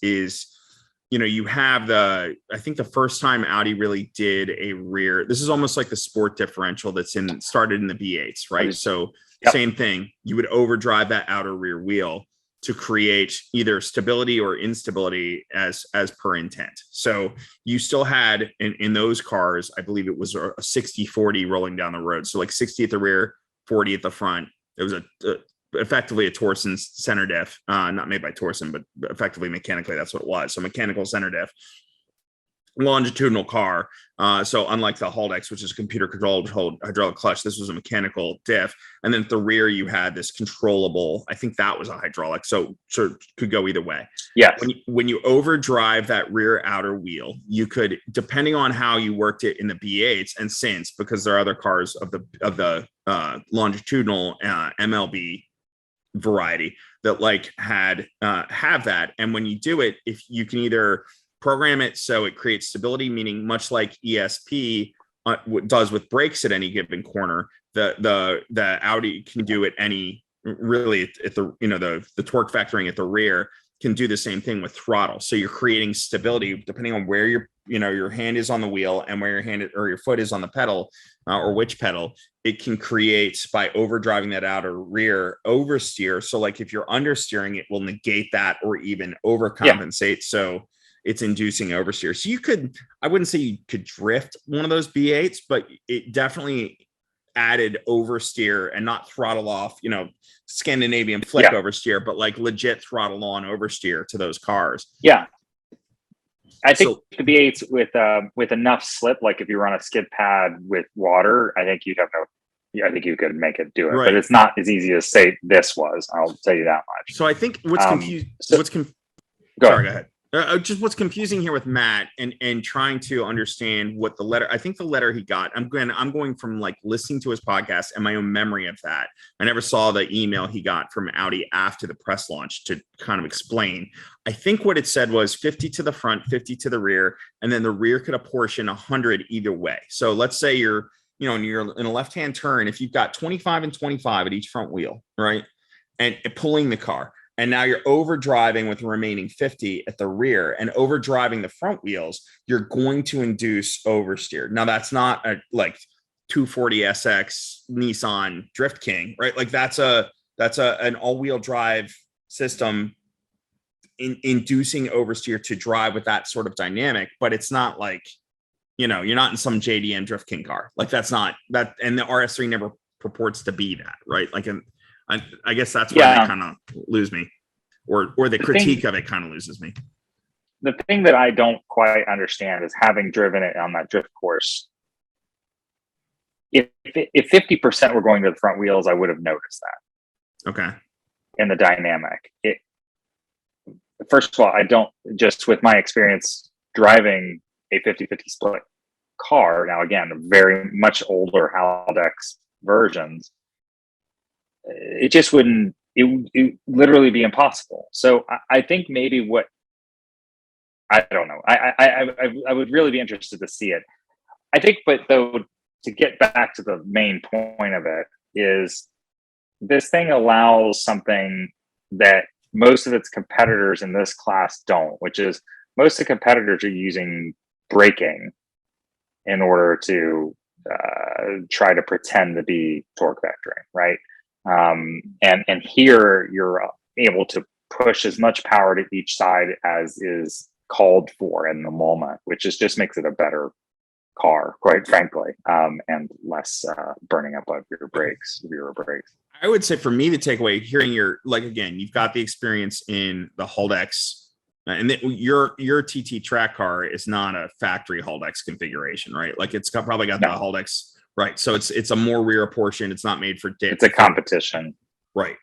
you have I think the first time Audi really did a rear, this is almost like the Sport Differential started in the V8s, right? So same thing, you would overdrive that outer rear wheel to create either stability or instability as per intent. So you still had in those cars, I believe it was a 60-40 rolling down the road. So like 60 at the rear, 40 at the front. It was effectively a Torsen center diff, not made by Torsen, but effectively mechanically that's what it was. So mechanical center diff, longitudinal car. So unlike the Haldex, which is a computer controlled hydraulic clutch, this was a mechanical diff. And then at the rear, you had this controllable, I think that was a hydraulic. So it could go either way. Yeah. When you overdrive that rear outer wheel, you could, depending on how you worked it in the B8s and since, because there are other cars of the longitudinal MLB variety that have that. And when you do it, if you can either program it so it creates stability, meaning much like ESP does with brakes at any given corner, the Audi can do it really at the torque factoring at the rear can do the same thing with throttle. So you're creating stability depending on where your hand is on the wheel and where your foot is on the pedal, or which pedal, it can create, by overdriving that outer rear, oversteer. So like if you're understeering, it will negate that or even overcompensate. Yeah. So it's inducing oversteer. So I wouldn't say you could drift one of those B8s, but it definitely added oversteer, and not throttle off, Scandinavian flick oversteer, but like legit throttle on oversteer to those cars. Yeah. I think the B8s with enough slip, like if you run a skid pad with water, I think I think you could make it do it, right. But it's not as easy as say this was. I'll tell you that much. So I think what's what's confusing here with Matt and trying to understand what the letter, I think the letter he got, I'm going from like listening to his podcast and my own memory of that. I never saw the email he got from Audi after the press launch to kind of explain. I think what it said was 50 to the front, 50 to the rear, and then the rear could apportion 100 either way. So let's say you're in a left-hand turn, if you've got 25 and 25 at each front wheel, right? And pulling the car. And now you're overdriving with the remaining 50 at the rear, and overdriving the front wheels, you're going to induce oversteer. Now that's not a like 240 SX Nissan Drift King, right? Like that's an all-wheel drive system inducing oversteer to drive with that sort of dynamic, but it's not like, you're not in some JDM Drift King car. Like that's not that, and the RS3 never purports to be that, right? Like I guess that's where they kind of lose me, or the critique of it kind of loses me. The thing that I don't quite understand is, having driven it on that drift course, if 50% were going to the front wheels, I would have noticed that. Okay. In the dynamic. First of all, I don't, just with my experience driving a 50-50 split car, now again, very much older Haldex versions, it just wouldn't, it would literally be impossible. So I think maybe I don't know. I would really be interested to see it. I think, but though, to get back to the main point of it, is this thing allows something that most of its competitors in this class don't, which is most of the competitors are using braking in order to try to pretend to be torque vectoring, right? And here you're able to push as much power to each side as is called for in the moment, which just makes it a better car, quite frankly, and less burning up of your brakes. I would say for me, the takeaway, hearing again, you've got the experience in the Haldex, and your TT track car is not a factory Haldex configuration, right? Like probably got the Haldex. Right. So it's a more rear portion. It's not made for dip. It's a competition. Right.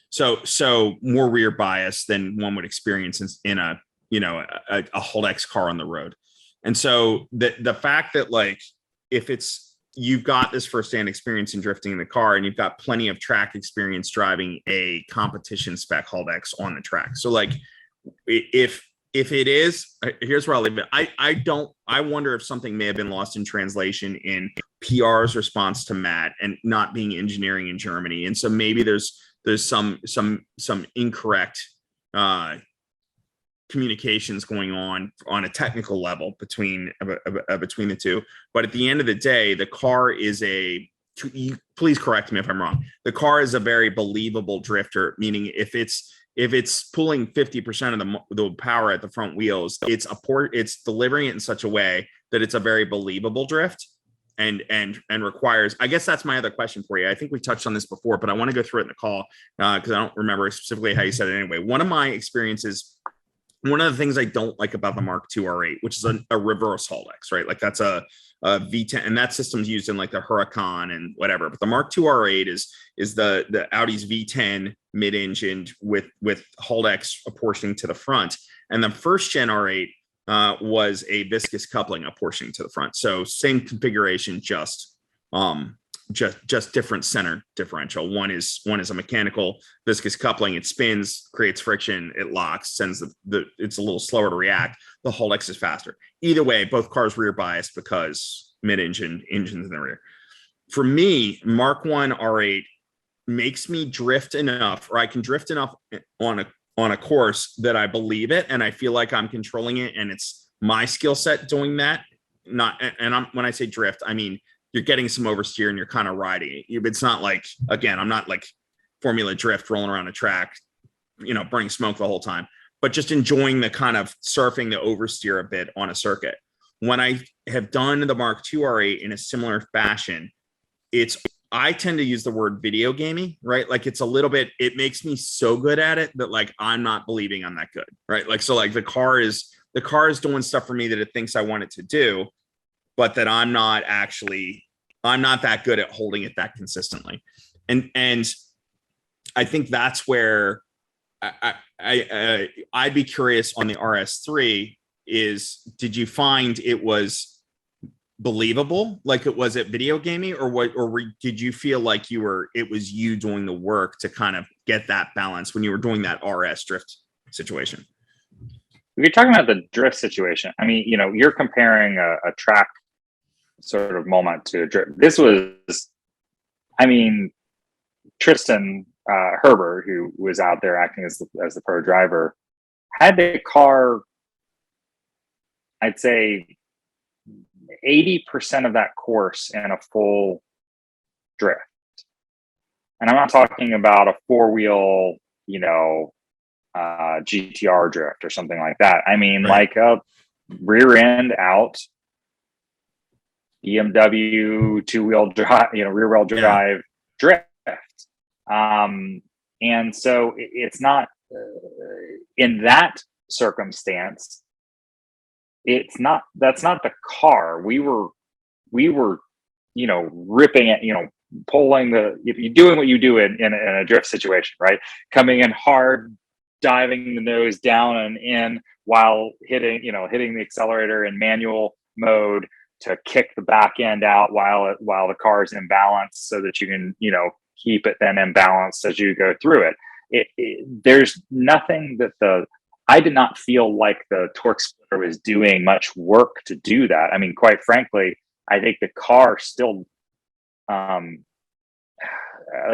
So more rear bias than one would experience in a Haldex car on the road. And so the fact that, like, if you've got this firsthand experience in drifting in the car, and you've got plenty of track experience driving a competition spec Haldex on the track. So like if it is, here's where I'll leave it. I wonder if something may have been lost in translation in PR's response to Matt and not being engineering in Germany. And so maybe there's some incorrect communications going on a technical level between the two. But at the end of the day, the car is please correct me if I'm wrong. The car is a very believable drifter, meaning if it's pulling 50% of the power at the front wheels, it's delivering it in such a way that it's a very believable drift and requires, I guess that's my other question for you. I think we touched on this before, but I want to go through it in the call because I don't remember specifically how you said it anyway. One of my experiences, one of the things I don't like about the Mark II R8, which is a reverse Haldex, right? Like that's a V10, and that system's used in like the Huracan and whatever. But the Mark II R8 is the Audi's V10 mid-engined with Haldex apportioning to the front, and the first gen R8 was a viscous coupling apportioning to the front. So same configuration, just different center differential. One is a mechanical viscous coupling. It spins, creates friction, it locks, sends it's a little slower to react. The Haldex is faster. Either way, both cars rear biased because mid-engine engines in the rear. For me, Mark I R8 makes me drift enough, or I can drift enough on a course that I believe it and I feel like I'm controlling it and it's my skill set doing that. Not, and when I say drift, I mean you're getting some oversteer and you're kind of riding it. It's not like, again, I'm not like Formula Drift rolling around a track, burning smoke the whole time, but just enjoying the kind of surfing the oversteer a bit on a circuit. When I have done the Mark II R8 in a similar fashion, I tend to use the word video gaming, right? Like it's a little bit, it makes me so good at it that like, I'm not believing I'm that good, right? Like, so like the car is doing stuff for me that it thinks I want it to do, but that I'm not that good at holding it that consistently. And I think that's where I'd be curious on the RS3 did you find it was believable? Like was it video gaming did you feel like it was you doing the work to kind of get that balance when you were doing that RS drift situation? If you're talking about the drift situation, I mean, you're comparing a track sort of moment to a drift. This was, I mean, Tristan Herbert, who was out there acting as the pro driver, had the car, I'd say 80% of that course in a full drift. And I'm not talking about a four-wheel, GTR drift or something like that. I mean, like a rear end out BMW two-wheel drive, rear wheel drive drift. And so it's not in that circumstance. That's not the car. We were, ripping it, pulling if you're doing what you do in a drift situation, right? Coming in hard, diving the nose down and in while hitting the accelerator in manual mode to kick the back end out while the car is in balance so that you can, keep it then in balance as you go through it. There's nothing that I did not feel like the torque splitter was doing much work to do that. I mean, quite frankly, I think the car still, like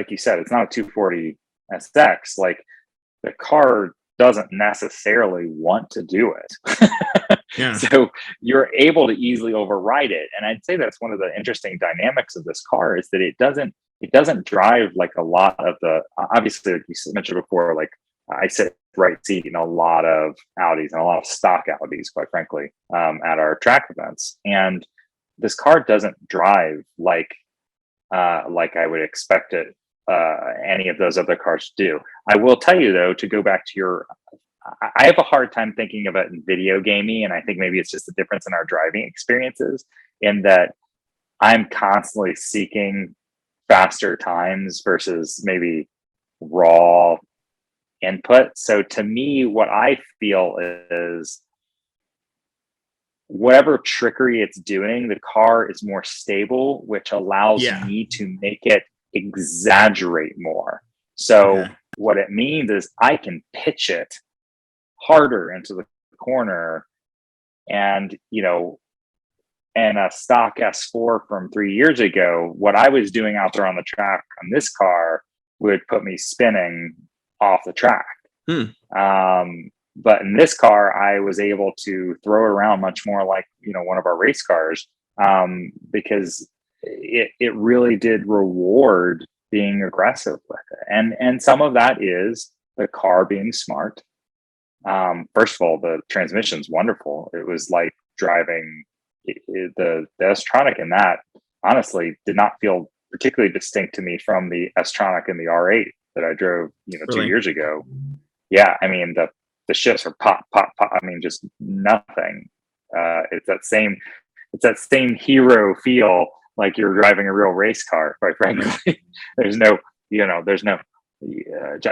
you said, it's not a 240 SX. Like the car doesn't necessarily want to do it. Yeah. So you're able to easily override it. And I'd say that's one of the interesting dynamics of this car is that it doesn't drive like a lot of the, obviously, like you mentioned before, like I sit right seat in a lot of Audis and a lot of stock Audis, quite frankly, at our track events. And this car doesn't drive like I would expect it, any of those other cars to do. I will tell you though, to go back to I have a hard time thinking of it in video gaming, and I think maybe it's just the difference in our driving experiences in that I'm constantly seeking faster times versus maybe raw input. So to me, what I feel is whatever trickery it's doing, the car is more stable, which allows me to make it exaggerate more. So what it means is I can pitch it harder into the corner, and and a stock S4 from 3 years ago, what I was doing out there on the track on this car would put me spinning off the track. But in this car, I was able to throw it around much more like, one of our race cars, because it really did reward being aggressive with it. And some of that is the car being smart. First of all, the transmission's wonderful. It was like driving the S-tronic in that, honestly, did not feel particularly distinct to me from the S-tronic in the R8 that I drove, 2 years ago. Yeah, I mean, the shifts are pop, pop, pop. I mean, just nothing. It's that same hero feel like you're driving a real race car, quite frankly.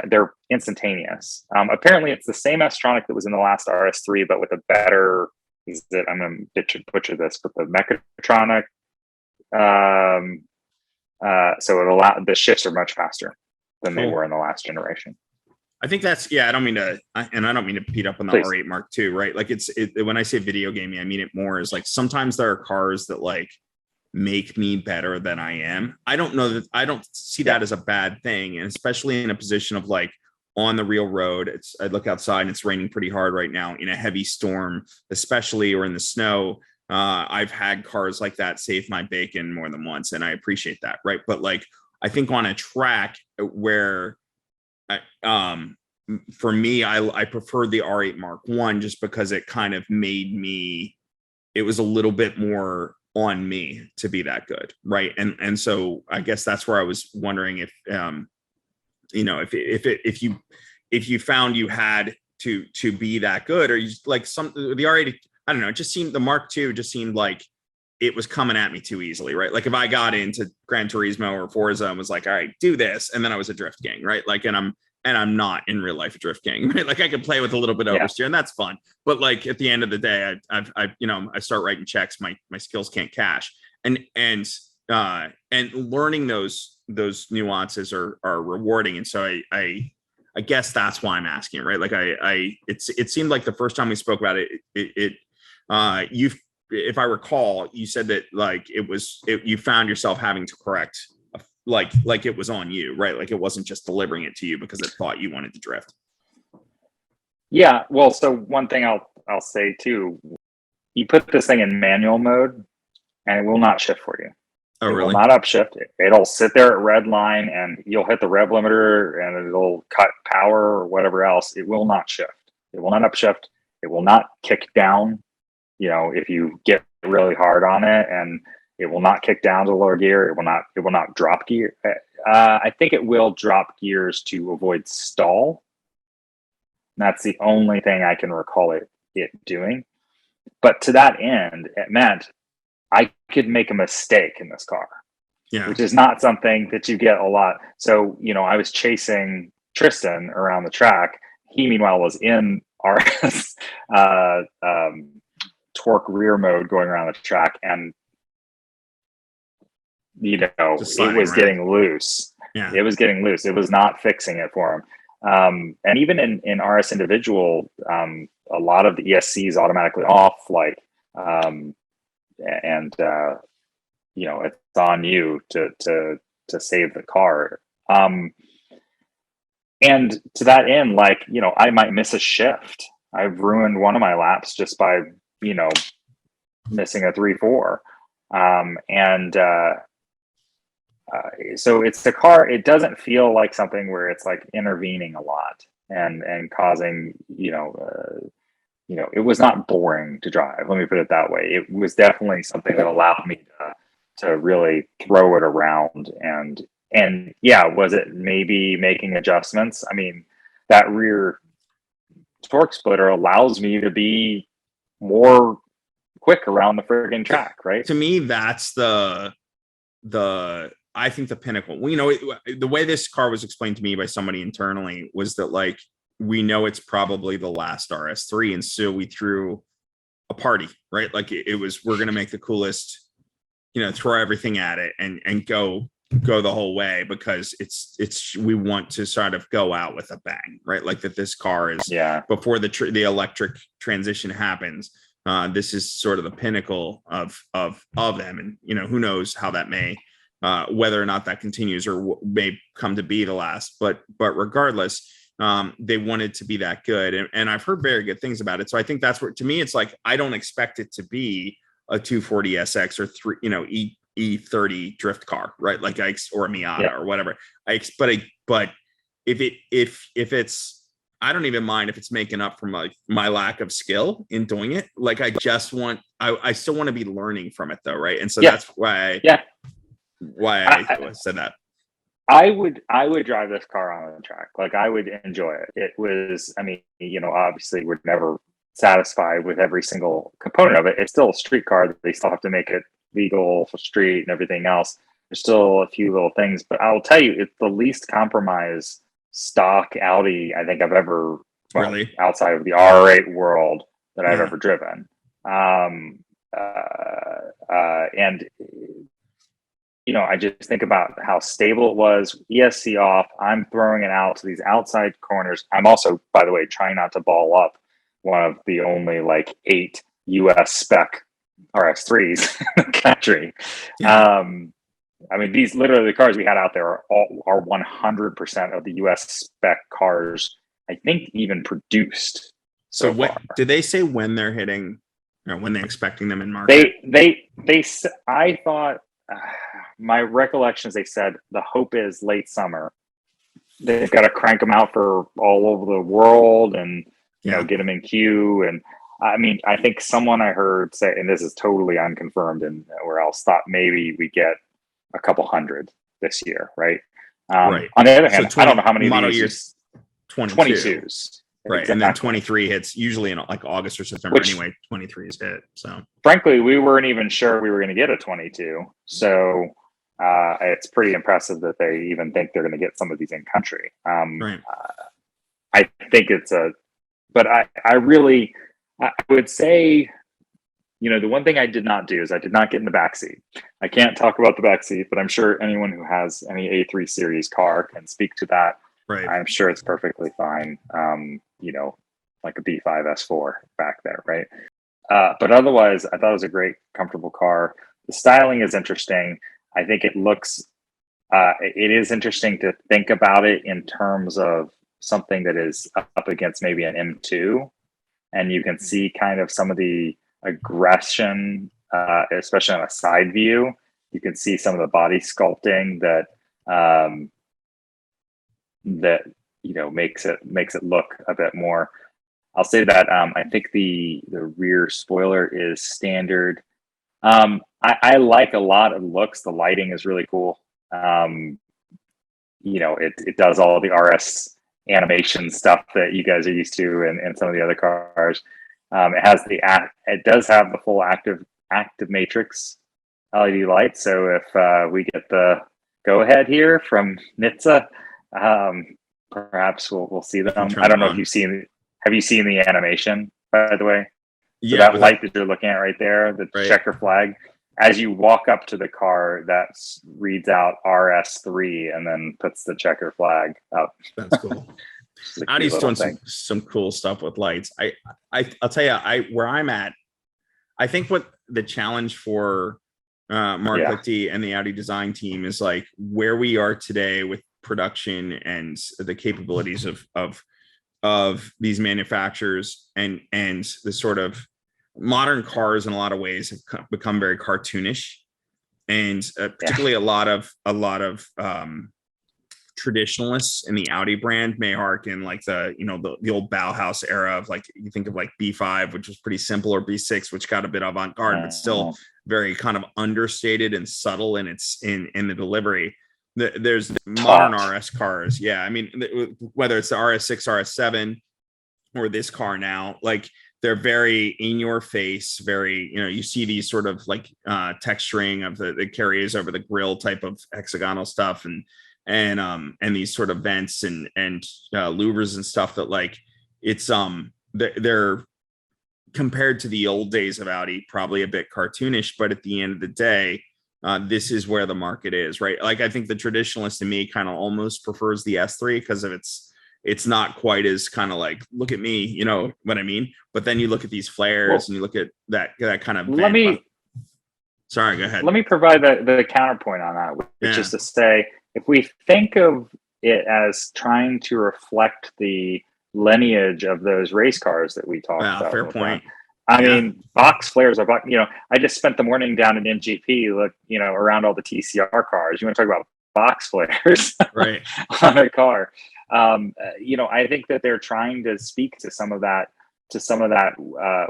They're instantaneous. Apparently it's the same S-tronic that was in the last RS3, but with a better, I'm going to butcher this, but the mechatronic. So the shifts are much faster than they were in the last generation. I think that's, I don't mean to beat up on the R8 Mark II, right? Like when I say video gaming, I mean it more as like, sometimes there are cars that like make me better than I am. I don't see that as a bad thing. And especially in a position of like on the real road. I look outside and it's raining pretty hard right now in a heavy storm, especially, or in the snow. I've had cars like that save my bacon more than once, and I appreciate that, right? But like, I think on a track where, for me, I prefer the R8 Mark I, just because it kind of made me, it was a little bit more on me to be that good, right? And so I guess that's where I was wondering if, you know, if you found you had to be that good, or you like the R8, I don't know, it just seemed, the Mark II just seemed like it was coming at me too easily, right? Like if I got into Gran Turismo or Forza and was like, all right, do this, and then I was a drift gang, right? Like, and I'm not in real life a drift gang, right? Like I could play with a little bit of oversteer, and that's fun. But like at the end of the day, I you know, I start writing checks, my skills can't cash, and learning those nuances are rewarding. And so I guess that's why I'm asking, right? Like it seemed like the first time we spoke about it, if I recall, you said that like you found yourself having to correct, like it was on you, right? Like it wasn't just delivering it to you because it thought you wanted to drift. Yeah. Well, so one thing I'll say too, you put this thing in manual mode and it will not shift for you. Oh, really? It will not upshift. It'll sit there at red line and you'll hit the rev limiter and it'll cut power or whatever else. It will not shift. It will not upshift. It will not kick down. You know, if you get really hard on it, and it will not kick down to lower gear. It will not drop gear. I think it will drop gears to avoid stall. That's the only thing I can recall it doing. But to that end, it meant I could make a mistake in this car, which is not something that you get a lot. So, you know, I was chasing Tristan around the track. He, meanwhile, was in RS torque rear mode going around the track, and you know, it was getting loose. Yeah. It was getting loose. It was not fixing it for him. And even in RS individual, a lot of the ESC is automatically off, like, and you know, it's on you to save the car. And to that end, like, you know, I might miss a shift. I've ruined one of my laps just by, you know, missing a 3-4. So it's the car. It doesn't feel like something where it's like intervening a lot and causing, you know, it was not boring to drive. Let me put it that way. It was definitely something that allowed me to really throw it around. And yeah, was it maybe making adjustments? I mean, that rear torque splitter allows me to be more quick around the friggin' track, right? To me, that's the I think the pinnacle. Well, you know, the way this car was explained to me by somebody internally was that, like, we know it's probably the last RS3, and so we threw a party, right? Like it was, we're gonna make the coolest, you know, throw everything at it and go the whole way, because we want to sort of go out with a bang, right? Like that this car is, before the electric transition happens, this is sort of the pinnacle of them. And, you know, who knows how that may, whether or not that continues or may come to be the last, but regardless, they wanted to be that good. And I've heard very good things about it. So I think that's where, to me, it's like, I don't expect it to be a 240 SX or E30 drift car, right? Like or a Miata or whatever. But if it's, I don't even mind if it's making up for my lack of skill in doing it. Like I still want to be learning from it though, right? And so that's why I said that. I would drive this car on the track. Like I would enjoy it. It was, I mean, you know, obviously we're never satisfied with every single component of it. It's still a street car. They still have to make it legal for street and everything else. There's still a few little things, but I will tell you, it's the least compromised stock Audi I think I've ever, really, outside of the R8 world, that I've ever driven. And you know, I just think about how stable it was. ESC off. I'm throwing it out to these outside corners. I'm also, by the way, trying not to ball up one of the only like 8 US spec RS3s in the country. I mean, these literally the cars we had out there are 100% of the US spec cars, I think, even produced so far. Did they say when they're hitting, or when they're expecting them in market? I thought, my recollection is they said the hope is late summer. They've got to crank them out for all over the world and, you know, get them in queue. And I mean, I think someone I heard say, and this is totally unconfirmed and where else, thought maybe we get a couple hundred this year, right? Right. On the other hand, So I don't know how many model of these years 22s. Right. Exactly. And then 23 hits usually in like August or September anyway. 23 is hit. So frankly, we weren't even sure we were going to get a 22. So it's pretty impressive that they even think they're going to get some of these in country. right. I think but I would say, you know, the one thing I did not do is I did not get in the backseat. I can't talk about the backseat, but I'm sure anyone who has any A3 series car can speak to that. Right. I'm sure it's perfectly fine. You know, like a B5 S4 back there, right? But otherwise, I thought it was a great, comfortable car. The styling is interesting. I think it is interesting to think about it in terms of something that is up against maybe an M2. And you can see kind of some of the aggression, especially on a side view. You can see some of the body sculpting that you know makes it look a bit more. I'll say that I think the rear spoiler is standard. I like a lot of looks. The lighting is really cool. You know, it does all the RS animation stuff that you guys are used to and some of the other cars. It does have the full active matrix LED light. So if we get the go ahead here from NHTSA, perhaps we'll see them. I don't know if have you seen the animation, by the way? So that light that you're looking at right there, the checker flag, as you walk up to the car, that reads out RS3 and then puts the checker flag up. That's cool. Audi's doing some cool stuff with lights. I'll tell you, where I'm at, I think what the challenge for Mark Lichty and the Audi design team is like where we are today with production and the capabilities of these manufacturers and the sort of modern cars in a lot of ways have become very cartoonish, and particularly a lot of traditionalists in the Audi brand may harken like the old Bauhaus era of like, you think of like B5, which was pretty simple, or B6, which got a bit avant-garde, but still very kind of understated and subtle in the delivery. There's modern RS cars. Yeah. I mean, whether it's the RS6, RS7, or this car now, like they're very in your face, very, you see these sort of like texturing of the carriers over the grill type of hexagonal stuff and these sort of vents and louvers and stuff that like it's they're compared to the old days of Audi probably a bit cartoonish, but at the end of the day, this is where the market is, right? Like I think the traditionalist in me kind of almost prefers the S3 because of it's not quite as kind of like, look at me, you know what I mean? But then you look at these flares and you look at that kind of sorry, go ahead. Let me provide the counterpoint on that, which is to say, if we think of it as trying to reflect the lineage of those race cars that we talked about. Fair point. I mean, box flares are, I just spent the morning down at MGP, around all the TCR cars. You want to talk about box flares right on a car. I think that they're trying to speak to some of that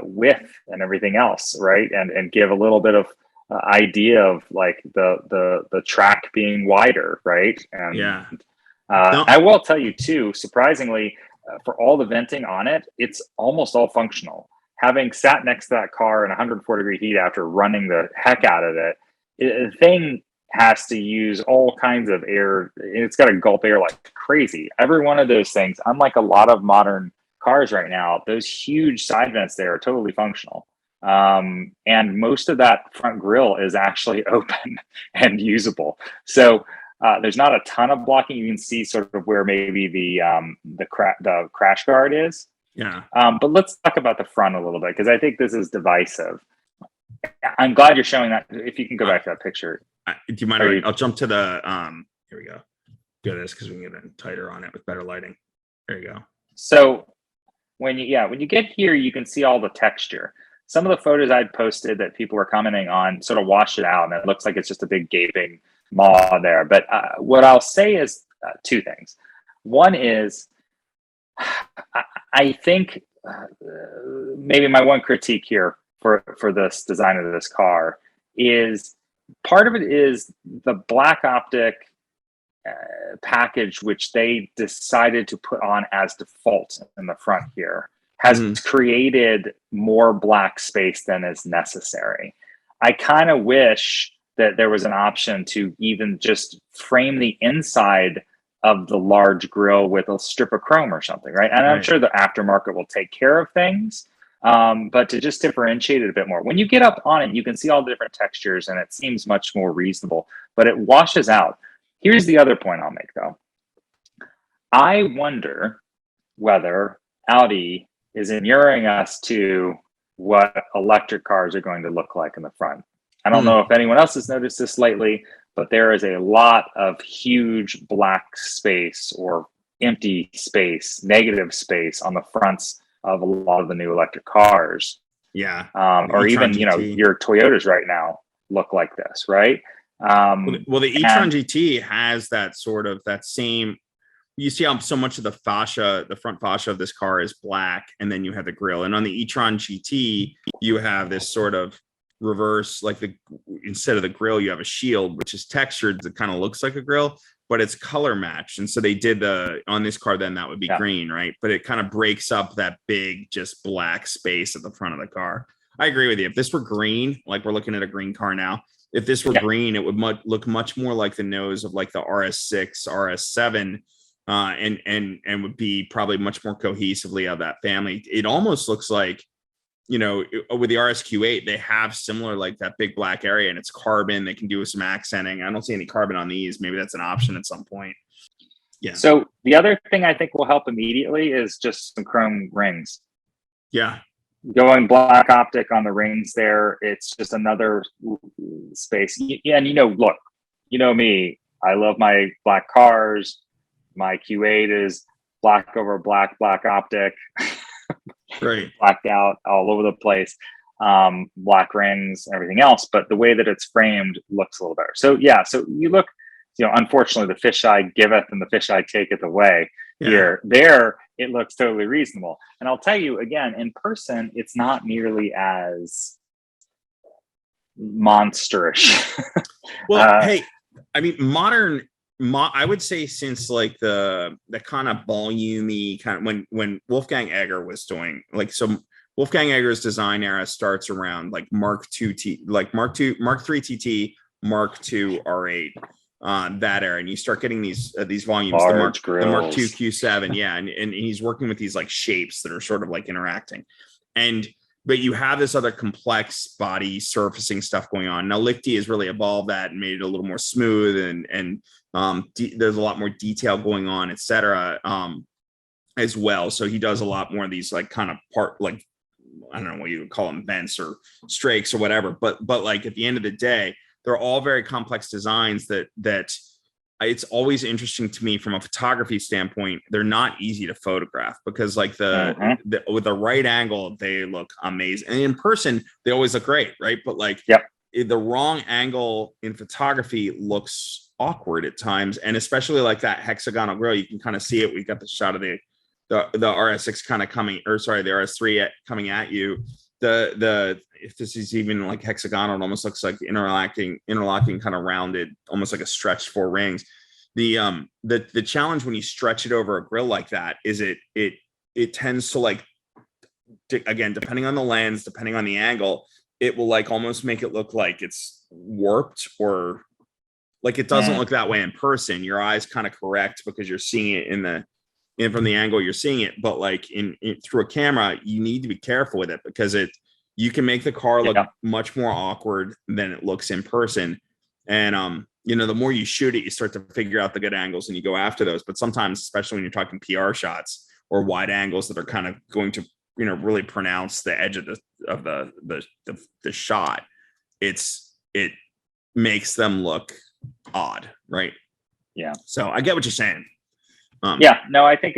width and everything else, right? And give a little bit of idea of like the track being wider, right? And I will tell you too, surprisingly, for all the venting on it, it's almost all functional. Having sat next to that car in 104-degree heat after running the heck out of it, the thing has to use all kinds of air. It's got to gulp air like crazy. Every one of those things, unlike a lot of modern cars right now, those huge side vents there are totally functional. And most of that front grille is actually open and usable. So there's not a ton of blocking. You can see sort of where maybe the crash guard is. Yeah. But let's talk about the front a little bit, because I think this is divisive. I'm glad you're showing that. If you can go back to that picture. Do you mind? I'll jump to the here we go. Do this because we can get it tighter on it with better lighting. There you go. So when you get here, you can see all the texture. Some of the photos I'd posted that people were commenting on sort of washed it out, and it looks like it's just a big gaping maw there. But what I'll say is two things. One is, I think maybe my one critique here for this design of this car is part of it is the black optic package, which they decided to put on as default in the front here, has created more black space than is necessary. I kind of wish that there was an option to even just frame the inside of the large grille with a strip of chrome or something, right? And I'm sure the aftermarket will take care of things, but to just differentiate it a bit more. When you get up on it, you can see all the different textures and it seems much more reasonable, but it washes out. Here's the other point I'll make though. I wonder whether Audi is inuring us to what electric cars are going to look like in the front. I don't know if anyone else has noticed this lately, but there is a lot of huge black space or empty space, negative space on the fronts of a lot of the new electric cars. Yeah. Or even, GT. Your Toyotas right now look like this, right? Well, the e-tron GT has that sort of that same. You see how so much of the fascia, the front fascia of this car is black, and then you have the grille. And on the e-tron GT, you have this sort of reverse, like instead of the grille, you have a shield, which is textured that kind of looks like a grille, but it's color matched. And so they did on this car, then that would be green, right? But it kind of breaks up that big, just black space at the front of the car. I agree with you. If this were green, like we're looking at a green car now, if this were green, it would look much more like the nose of like the RS6, RS7, and would be probably much more cohesively of that family. It almost looks like, with the RSQ8, they have similar like that big black area, and it's carbon. They can do some accenting. I don't see any carbon on these. Maybe that's an option at some point. Yeah. So the other thing I think will help immediately is just some chrome rings. Yeah. Going black optic on the rings there, it's just another space. And look, me, I love my black cars. My Q8 is black over black optic. Right. Blacked out all over the place, black rings, everything else. But the way that it's framed looks a little better. So you look, unfortunately the fisheye giveth and the fisheye taketh away. Here, there, it looks totally reasonable. And I'll tell you again, in person, it's not nearly as monsterish. Well, hey, I mean, I would say since like the kind of volumey kind of when Wolfgang Egger was doing Wolfgang Egger's design era starts around like Mark III TT, Mark II R8, that era, and you start getting these volumes, the Mark II Q7, and he's working with these like shapes that are sort of like interacting, but you have this other complex body surfacing stuff going on. Now Lichty has really evolved that and made it a little more smooth, and there's a lot more detail going on, etc. As well. So he does a lot more of these like kind of part, like I don't know what you would call them, vents or strakes or whatever. But like at the end of the day, they're all very complex designs that it's always interesting to me from a photography standpoint. They're not easy to photograph because like with the right angle, they look amazing. And in person, they always look great, right? But like the wrong angle in photography looks awkward at times. And especially like that hexagonal grille, you can kind of see it. We got the shot of the RS6 kind of coming, or sorry, the RS3 coming at you. If this is even like hexagonal, it almost looks like interlocking kind of rounded, almost like a stretched four rings. The challenge when you stretch it over a grill like that is it tends to like, again, depending on the lens, depending on the angle, it will like almost make it look like it's warped, or like it doesn't look that way in person. Your eyes kind of correct because you're seeing it from the angle you're seeing it, but like in through a camera, you need to be careful with it because you can make the car look much more awkward than it looks in person. And the more you shoot it, you start to figure out the good angles and you go after those. But sometimes, especially when you're talking PR shots or wide angles that are kind of going to really pronounce the edge of the shot, it makes them look odd, right? Yeah. So I get what you're saying. Yeah, no, I think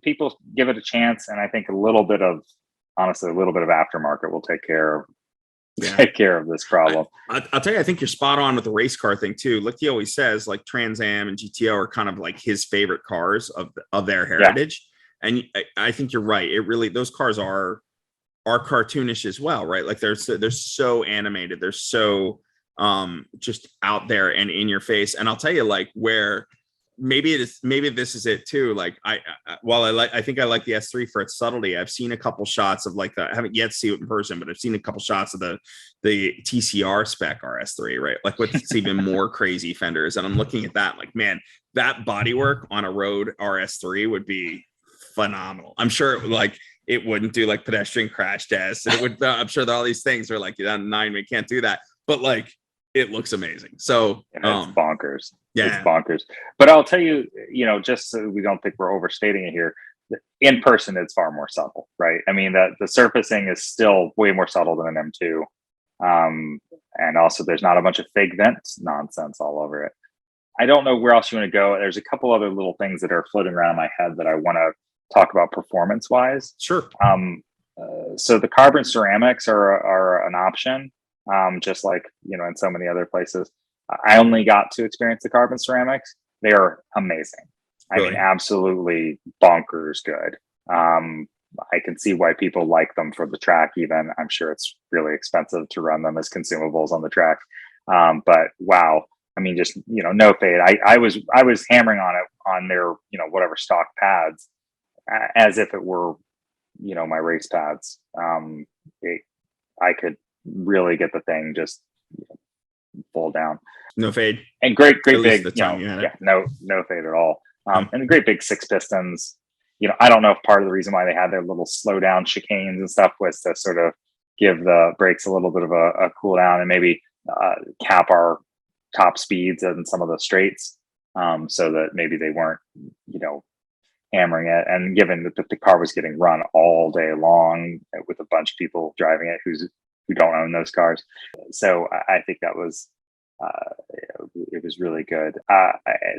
people give it a chance, and I think honestly, a little bit of aftermarket will take care of this problem. I'll tell you, I think you're spot on with the race car thing too. Like he always says, like Trans Am and GTO are kind of like his favorite cars of their heritage. Yeah. And I think you're right. It really, those cars are cartoonish as well, right? Like they're so animated. They're so just out there and in your face. And I'll tell you, like, where maybe this is it too. Like I think I like the S3 for its subtlety. I've seen a couple shots of like I haven't yet seen it in person, but I've seen a couple shots of the TCR spec RS3, right? Like what's even more crazy fenders. And I'm looking at that like, man, that bodywork on a road RS3 would be phenomenal. I'm sure like it wouldn't do like pedestrian crash tests. It would, I'm sure that all these things are like, we can't do that. But like, it looks amazing. So it's bonkers. Yeah, it's bonkers. But I'll tell you, just so we don't think we're overstating it here, in person, it's far more subtle, right? I mean, the surfacing is still way more subtle than an M2. And also there's not a bunch of fake vent nonsense all over it. I don't know where else you want to go. There's a couple other little things that are floating around my head that I want to talk about performance wise. Sure. So the carbon ceramics are an option. Just like, in so many other places. I only got to experience the carbon ceramics. They are amazing. Really? I mean, absolutely bonkers good. I can see why people like them for the track even. I'm sure it's really expensive to run them as consumables on the track. But wow. I mean, just, no fade. I was hammering on it on their, whatever stock pads as if it were, my race pads. I could really get the thing just full down, no fade, and great big, no fade at all. And the great big 6 pistons. I don't know if part of the reason why they had their little slow down chicanes and stuff was to sort of give the brakes a little bit of a cool down and maybe cap our top speeds in some of the straights, so that maybe they weren't, hammering it. And given that the car was getting run all day long with a bunch of people driving it who don't own those cars. So I think that was, it was really good.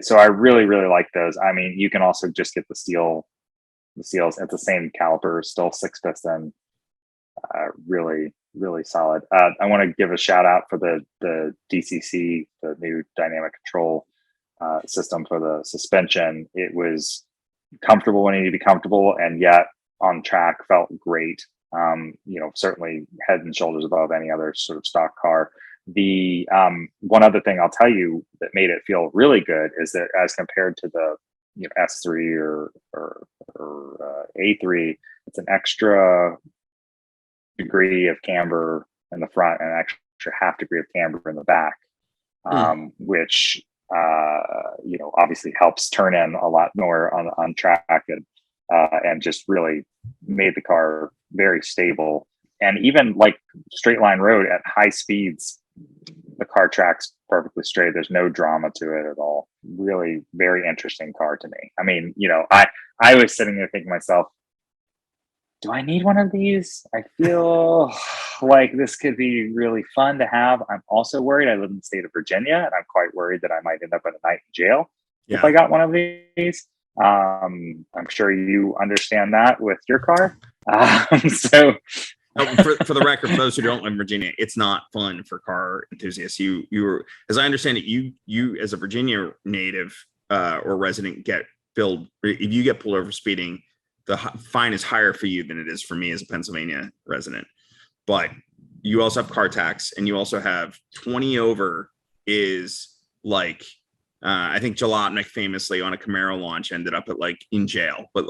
So I really, really like those. I mean, you can also just get the seals. It's the same caliper, still 6 piston, really, really solid. I want to give a shout out for the DCC, the new dynamic control system for the suspension. It was comfortable when it needed to be comfortable, and yet on track felt great. Certainly head and shoulders above any other sort of stock car. The one other thing I'll tell you that made it feel really good is that as compared to the S3 or A3, it's an extra degree of camber in the front and an extra half degree of camber in the back, which obviously helps turn in a lot more on track and just really made the car very stable. And even like straight line road at high speeds, the car tracks perfectly straight. There's no drama to it at all. Really very interesting car to me. I mean, I was sitting there thinking to myself, do I need one of these? I feel like this could be really fun to have. I'm also worried. I live in the state of Virginia, and I'm quite worried that I might end up in a night in jail if I got one of these. I'm sure you understand that with your car. So for the record, for those who don't live in Virginia, it's not fun for car enthusiasts. You were, as I understand it, you as a Virginia native or resident get billed if you get pulled over speeding. The fine is higher for you than it is for me as a Pennsylvania resident. But you also have car tax, and you also have 20 over is like, I think Jalopnik famously on a Camaro launch ended up in jail. But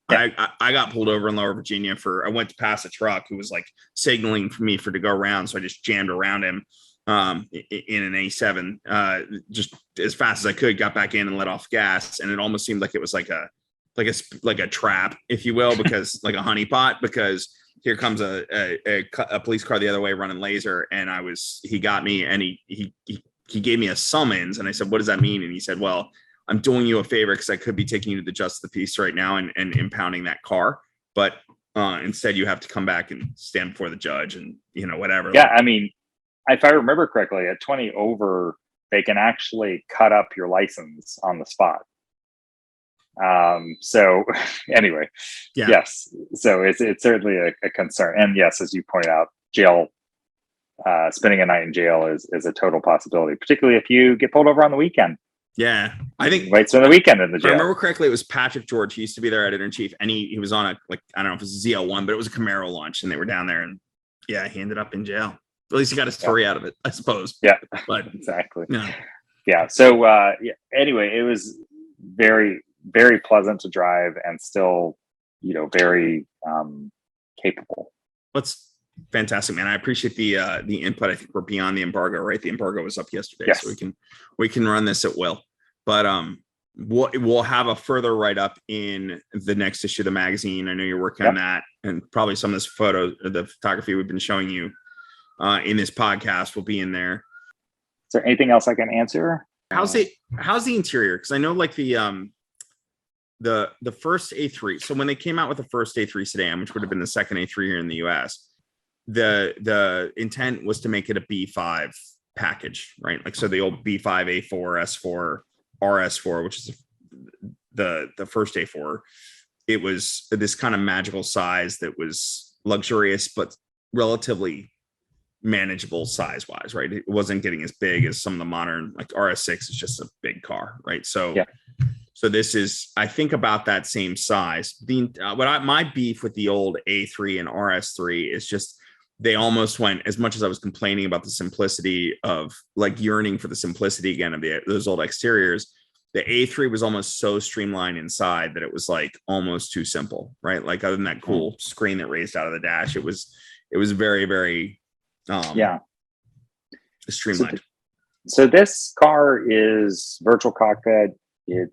I got pulled over in Lower Virginia I went to pass a truck who was like signaling for me to go around. So I just jammed around him in an A7 just as fast as I could, got back in and let off gas. And it almost seemed like it was like a trap, if you will, because like a honeypot, because here comes a police car the other way running laser. And he got me, and he gave me a summons, and I said, what does that mean? And he said, well, I'm doing you a favor because I could be taking you to the justice of the peace right now and impounding that car. But instead you have to come back and stand before the judge and, whatever. Yeah. I mean, if I remember correctly, at 20 over, they can actually cut up your license on the spot. So anyway, Yeah. yes. So it's certainly a concern. And yes, as you point out, jail, spending a night in jail is a total possibility, particularly if you get pulled over on the weekend. Yeah. I think you might spend the weekend in the jail. If I remember correctly, it was Patrick George. He used to be their editor in chief, and he was on a, like, I don't know if it was a ZL1, but it was a Camaro launch, and they were down there, and yeah, he ended up in jail. At least he got a story out of it, I suppose. Yeah, but exactly. Yeah. Yeah. So anyway, it was very, very pleasant to drive, and still, very capable. That's fantastic, man. I appreciate the input. I think we're beyond the embargo, right? The embargo was up yesterday, yes. So we can run this at will. But we'll have a further write-up in the next issue of the magazine. I know you're working on that, and probably some of this the photography we've been showing you in this podcast will be in there. Is there anything else I can answer? How's the interior? Because I know, like, the first A3. So when they came out with the first A3 sedan, which would have been the second A3 here in the US, the intent was to make it a B5 package, right? Like, so the old B5, A4, S4, RS4, which is the first A4, it was this kind of magical size that was luxurious but relatively manageable size wise, right? It wasn't getting as big as some of the modern, like RS6 is just a big car, right? So so this is, I think, about that same size. My beef with the old A3 and RS3 is just, they almost went, as much as I was complaining about the simplicity of, like, yearning for the simplicity again of those old exteriors, the A3 was almost so streamlined inside that it was like almost too simple, right? Like, other than that cool screen that raised out of the dash, it was very, very streamlined. So this car is virtual cockpit. It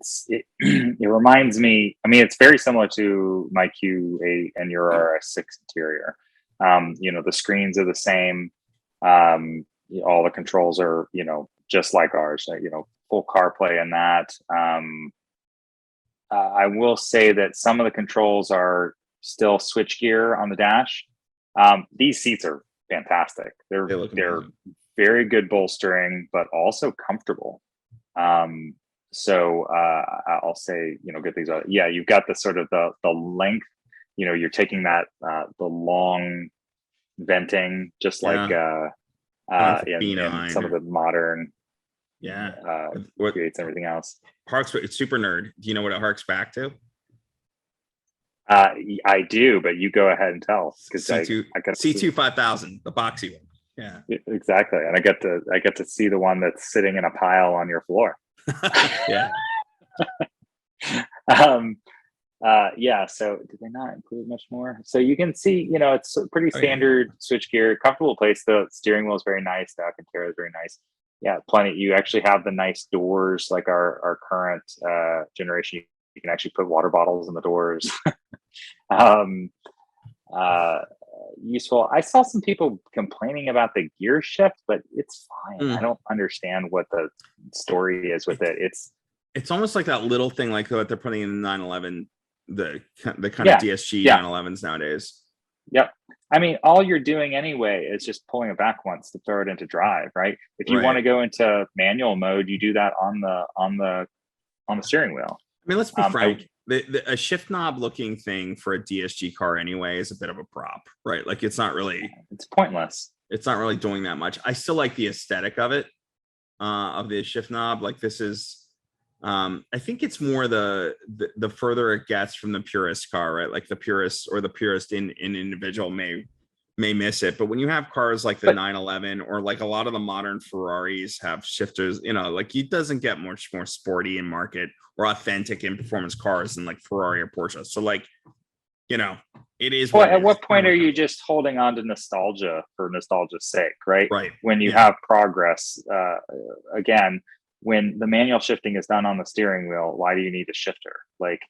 reminds me, I mean, it's very similar to my Q8 and your RS6 interior. The screens are the same. All the controls are, just like ours, full CarPlay in that. I will say that some of the controls are still switchgear on the dash. These seats are fantastic. They're very good bolstering, but also comfortable. So I'll say, good things about it. Yeah, you've got the sort of the length, you're taking that the long venting, just like in some of the modern Q8s and everything else. It's super nerd. Do you know what it harks back to? I do, but you go ahead and tell, because C2 5000, the boxy one. Yeah, exactly. And I get to see the one that's sitting in a pile on your floor. Yeah. So did they not include much more? So you can see, it's a pretty standard switchgear, comfortable place. The steering wheel is very nice. The Alcantara is very nice. Yeah, plenty. You actually have the nice doors, like our current generation. You can actually put water bottles in the doors. Useful. I saw some people complaining about the gear shift, but it's fine. I don't understand what the story is with it. It's almost like that little thing, like what they're putting in the 911, the kind of DSG 911s nowadays. Yep. I mean, all you're doing anyway is just pulling it back once to throw it into drive, right? If you want to go into manual mode, you do that on the steering wheel. I mean, let's be frank. A shift knob looking thing for a DSG car anyway is a bit of a prop, right? Like, it's pointless. It's not really doing that much. I still like the aesthetic of it, of the shift knob. Like, this is, I think it's more the further it gets from the purist car, right? Like, the purist in individual may miss it, but when you have cars like the 911, or like a lot of the modern Ferraris have shifters, like, it doesn't get much more sporty in market or authentic in performance cars than like Ferrari or Porsche. So, like, it is. Well, at what point are you just holding on to nostalgia for nostalgia's sake, right? Right. When you have progress, again, when the manual shifting is done on the steering wheel, why do you need a shifter? Like,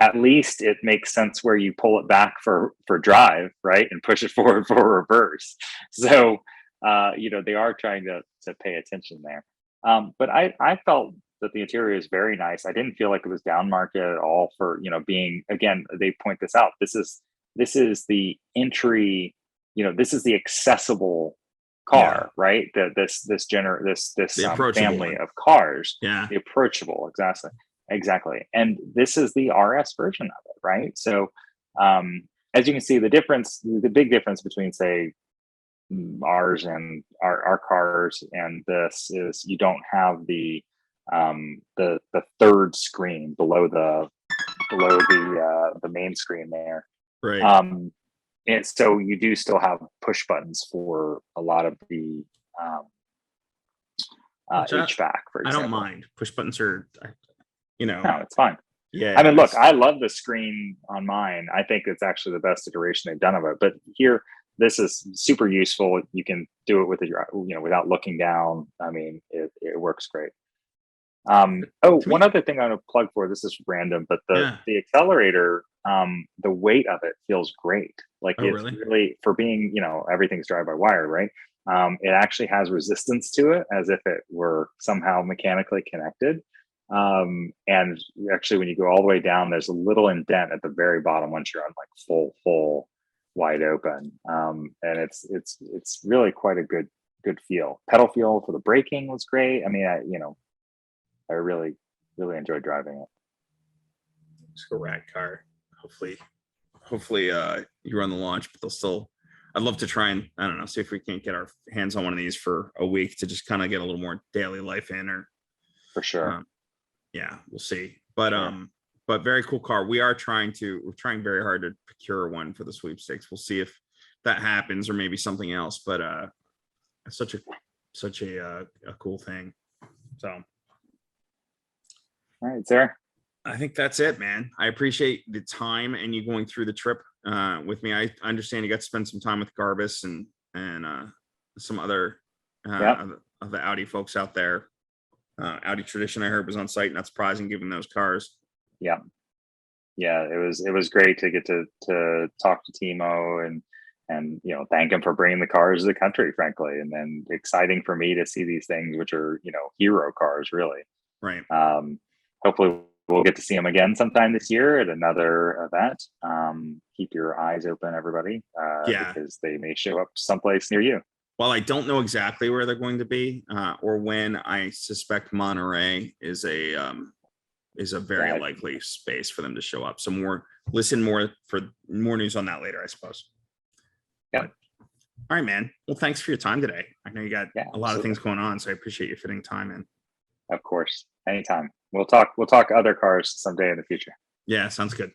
at least it makes sense where you pull it back for drive, right, and push it forward for reverse. So, they are trying to pay attention there. But I felt that the interior is very nice. I didn't feel like it was down market at all for being, again, they point this out. This is the entry this is the accessible car, right? This family of cars, the approachable, exactly. And this is the RS version of it, right? So as you can see, the big difference between, say, ours and our cars and this is you don't have the third screen below the main screen there, right? And so you do still have push buttons for a lot of the HVAC, for example. I don't mind. Push buttons are, no, it's fine. Yeah. I mean, look, I love the screen on mine. I think it's actually the best iteration they've done of it. But here, this is super useful. You can do it with without looking down. I mean, it works great. One other thing I want to plug for, this is random, but the accelerator, the weight of it feels great. Like it's really, for being, everything's drive by wire, right? It actually has resistance to it as if it were somehow mechanically connected. And actually, when you go all the way down, there's a little indent at the very bottom once you're on like full wide open. And it's really quite a good feel. Pedal feel for the braking was great. I mean, I really enjoyed driving it. It's a rad car. Hopefully you run the launch, but I'd love to try and, I don't know, see if we can't get our hands on one of these for a week to just kind of get a little more daily life in, or for sure. We'll see. But but very cool car. We're trying very hard to procure one for the sweepstakes. We'll see if that happens, or maybe something else. But it's such a cool thing. So all right, Sarah. I think that's it, man. I appreciate the time and you going through the trip with me. I understand you got to spend some time with Garbus and some other of the Audi folks out there. Audi Tradition, I heard, was on site, and that's surprising given those cars. Yeah, it was great to get to talk to Timo and thank him for bringing the cars to the country, frankly, and then exciting for me to see these things, which are hero cars, really. Right. Hopefully we'll get to see them again sometime this year at another event. Keep your eyes open, everybody, because they may show up someplace near you. While I don't know exactly where they're going to be or when, I suspect Monterey is a very likely space for them to show up. So listen more for more news on that later, I suppose. Yeah. All right, man. Well, thanks for your time today. I know you got a lot of things going on, so I appreciate you fitting time in. Of course. Anytime. We'll talk other cars someday in the future. Yeah, sounds good.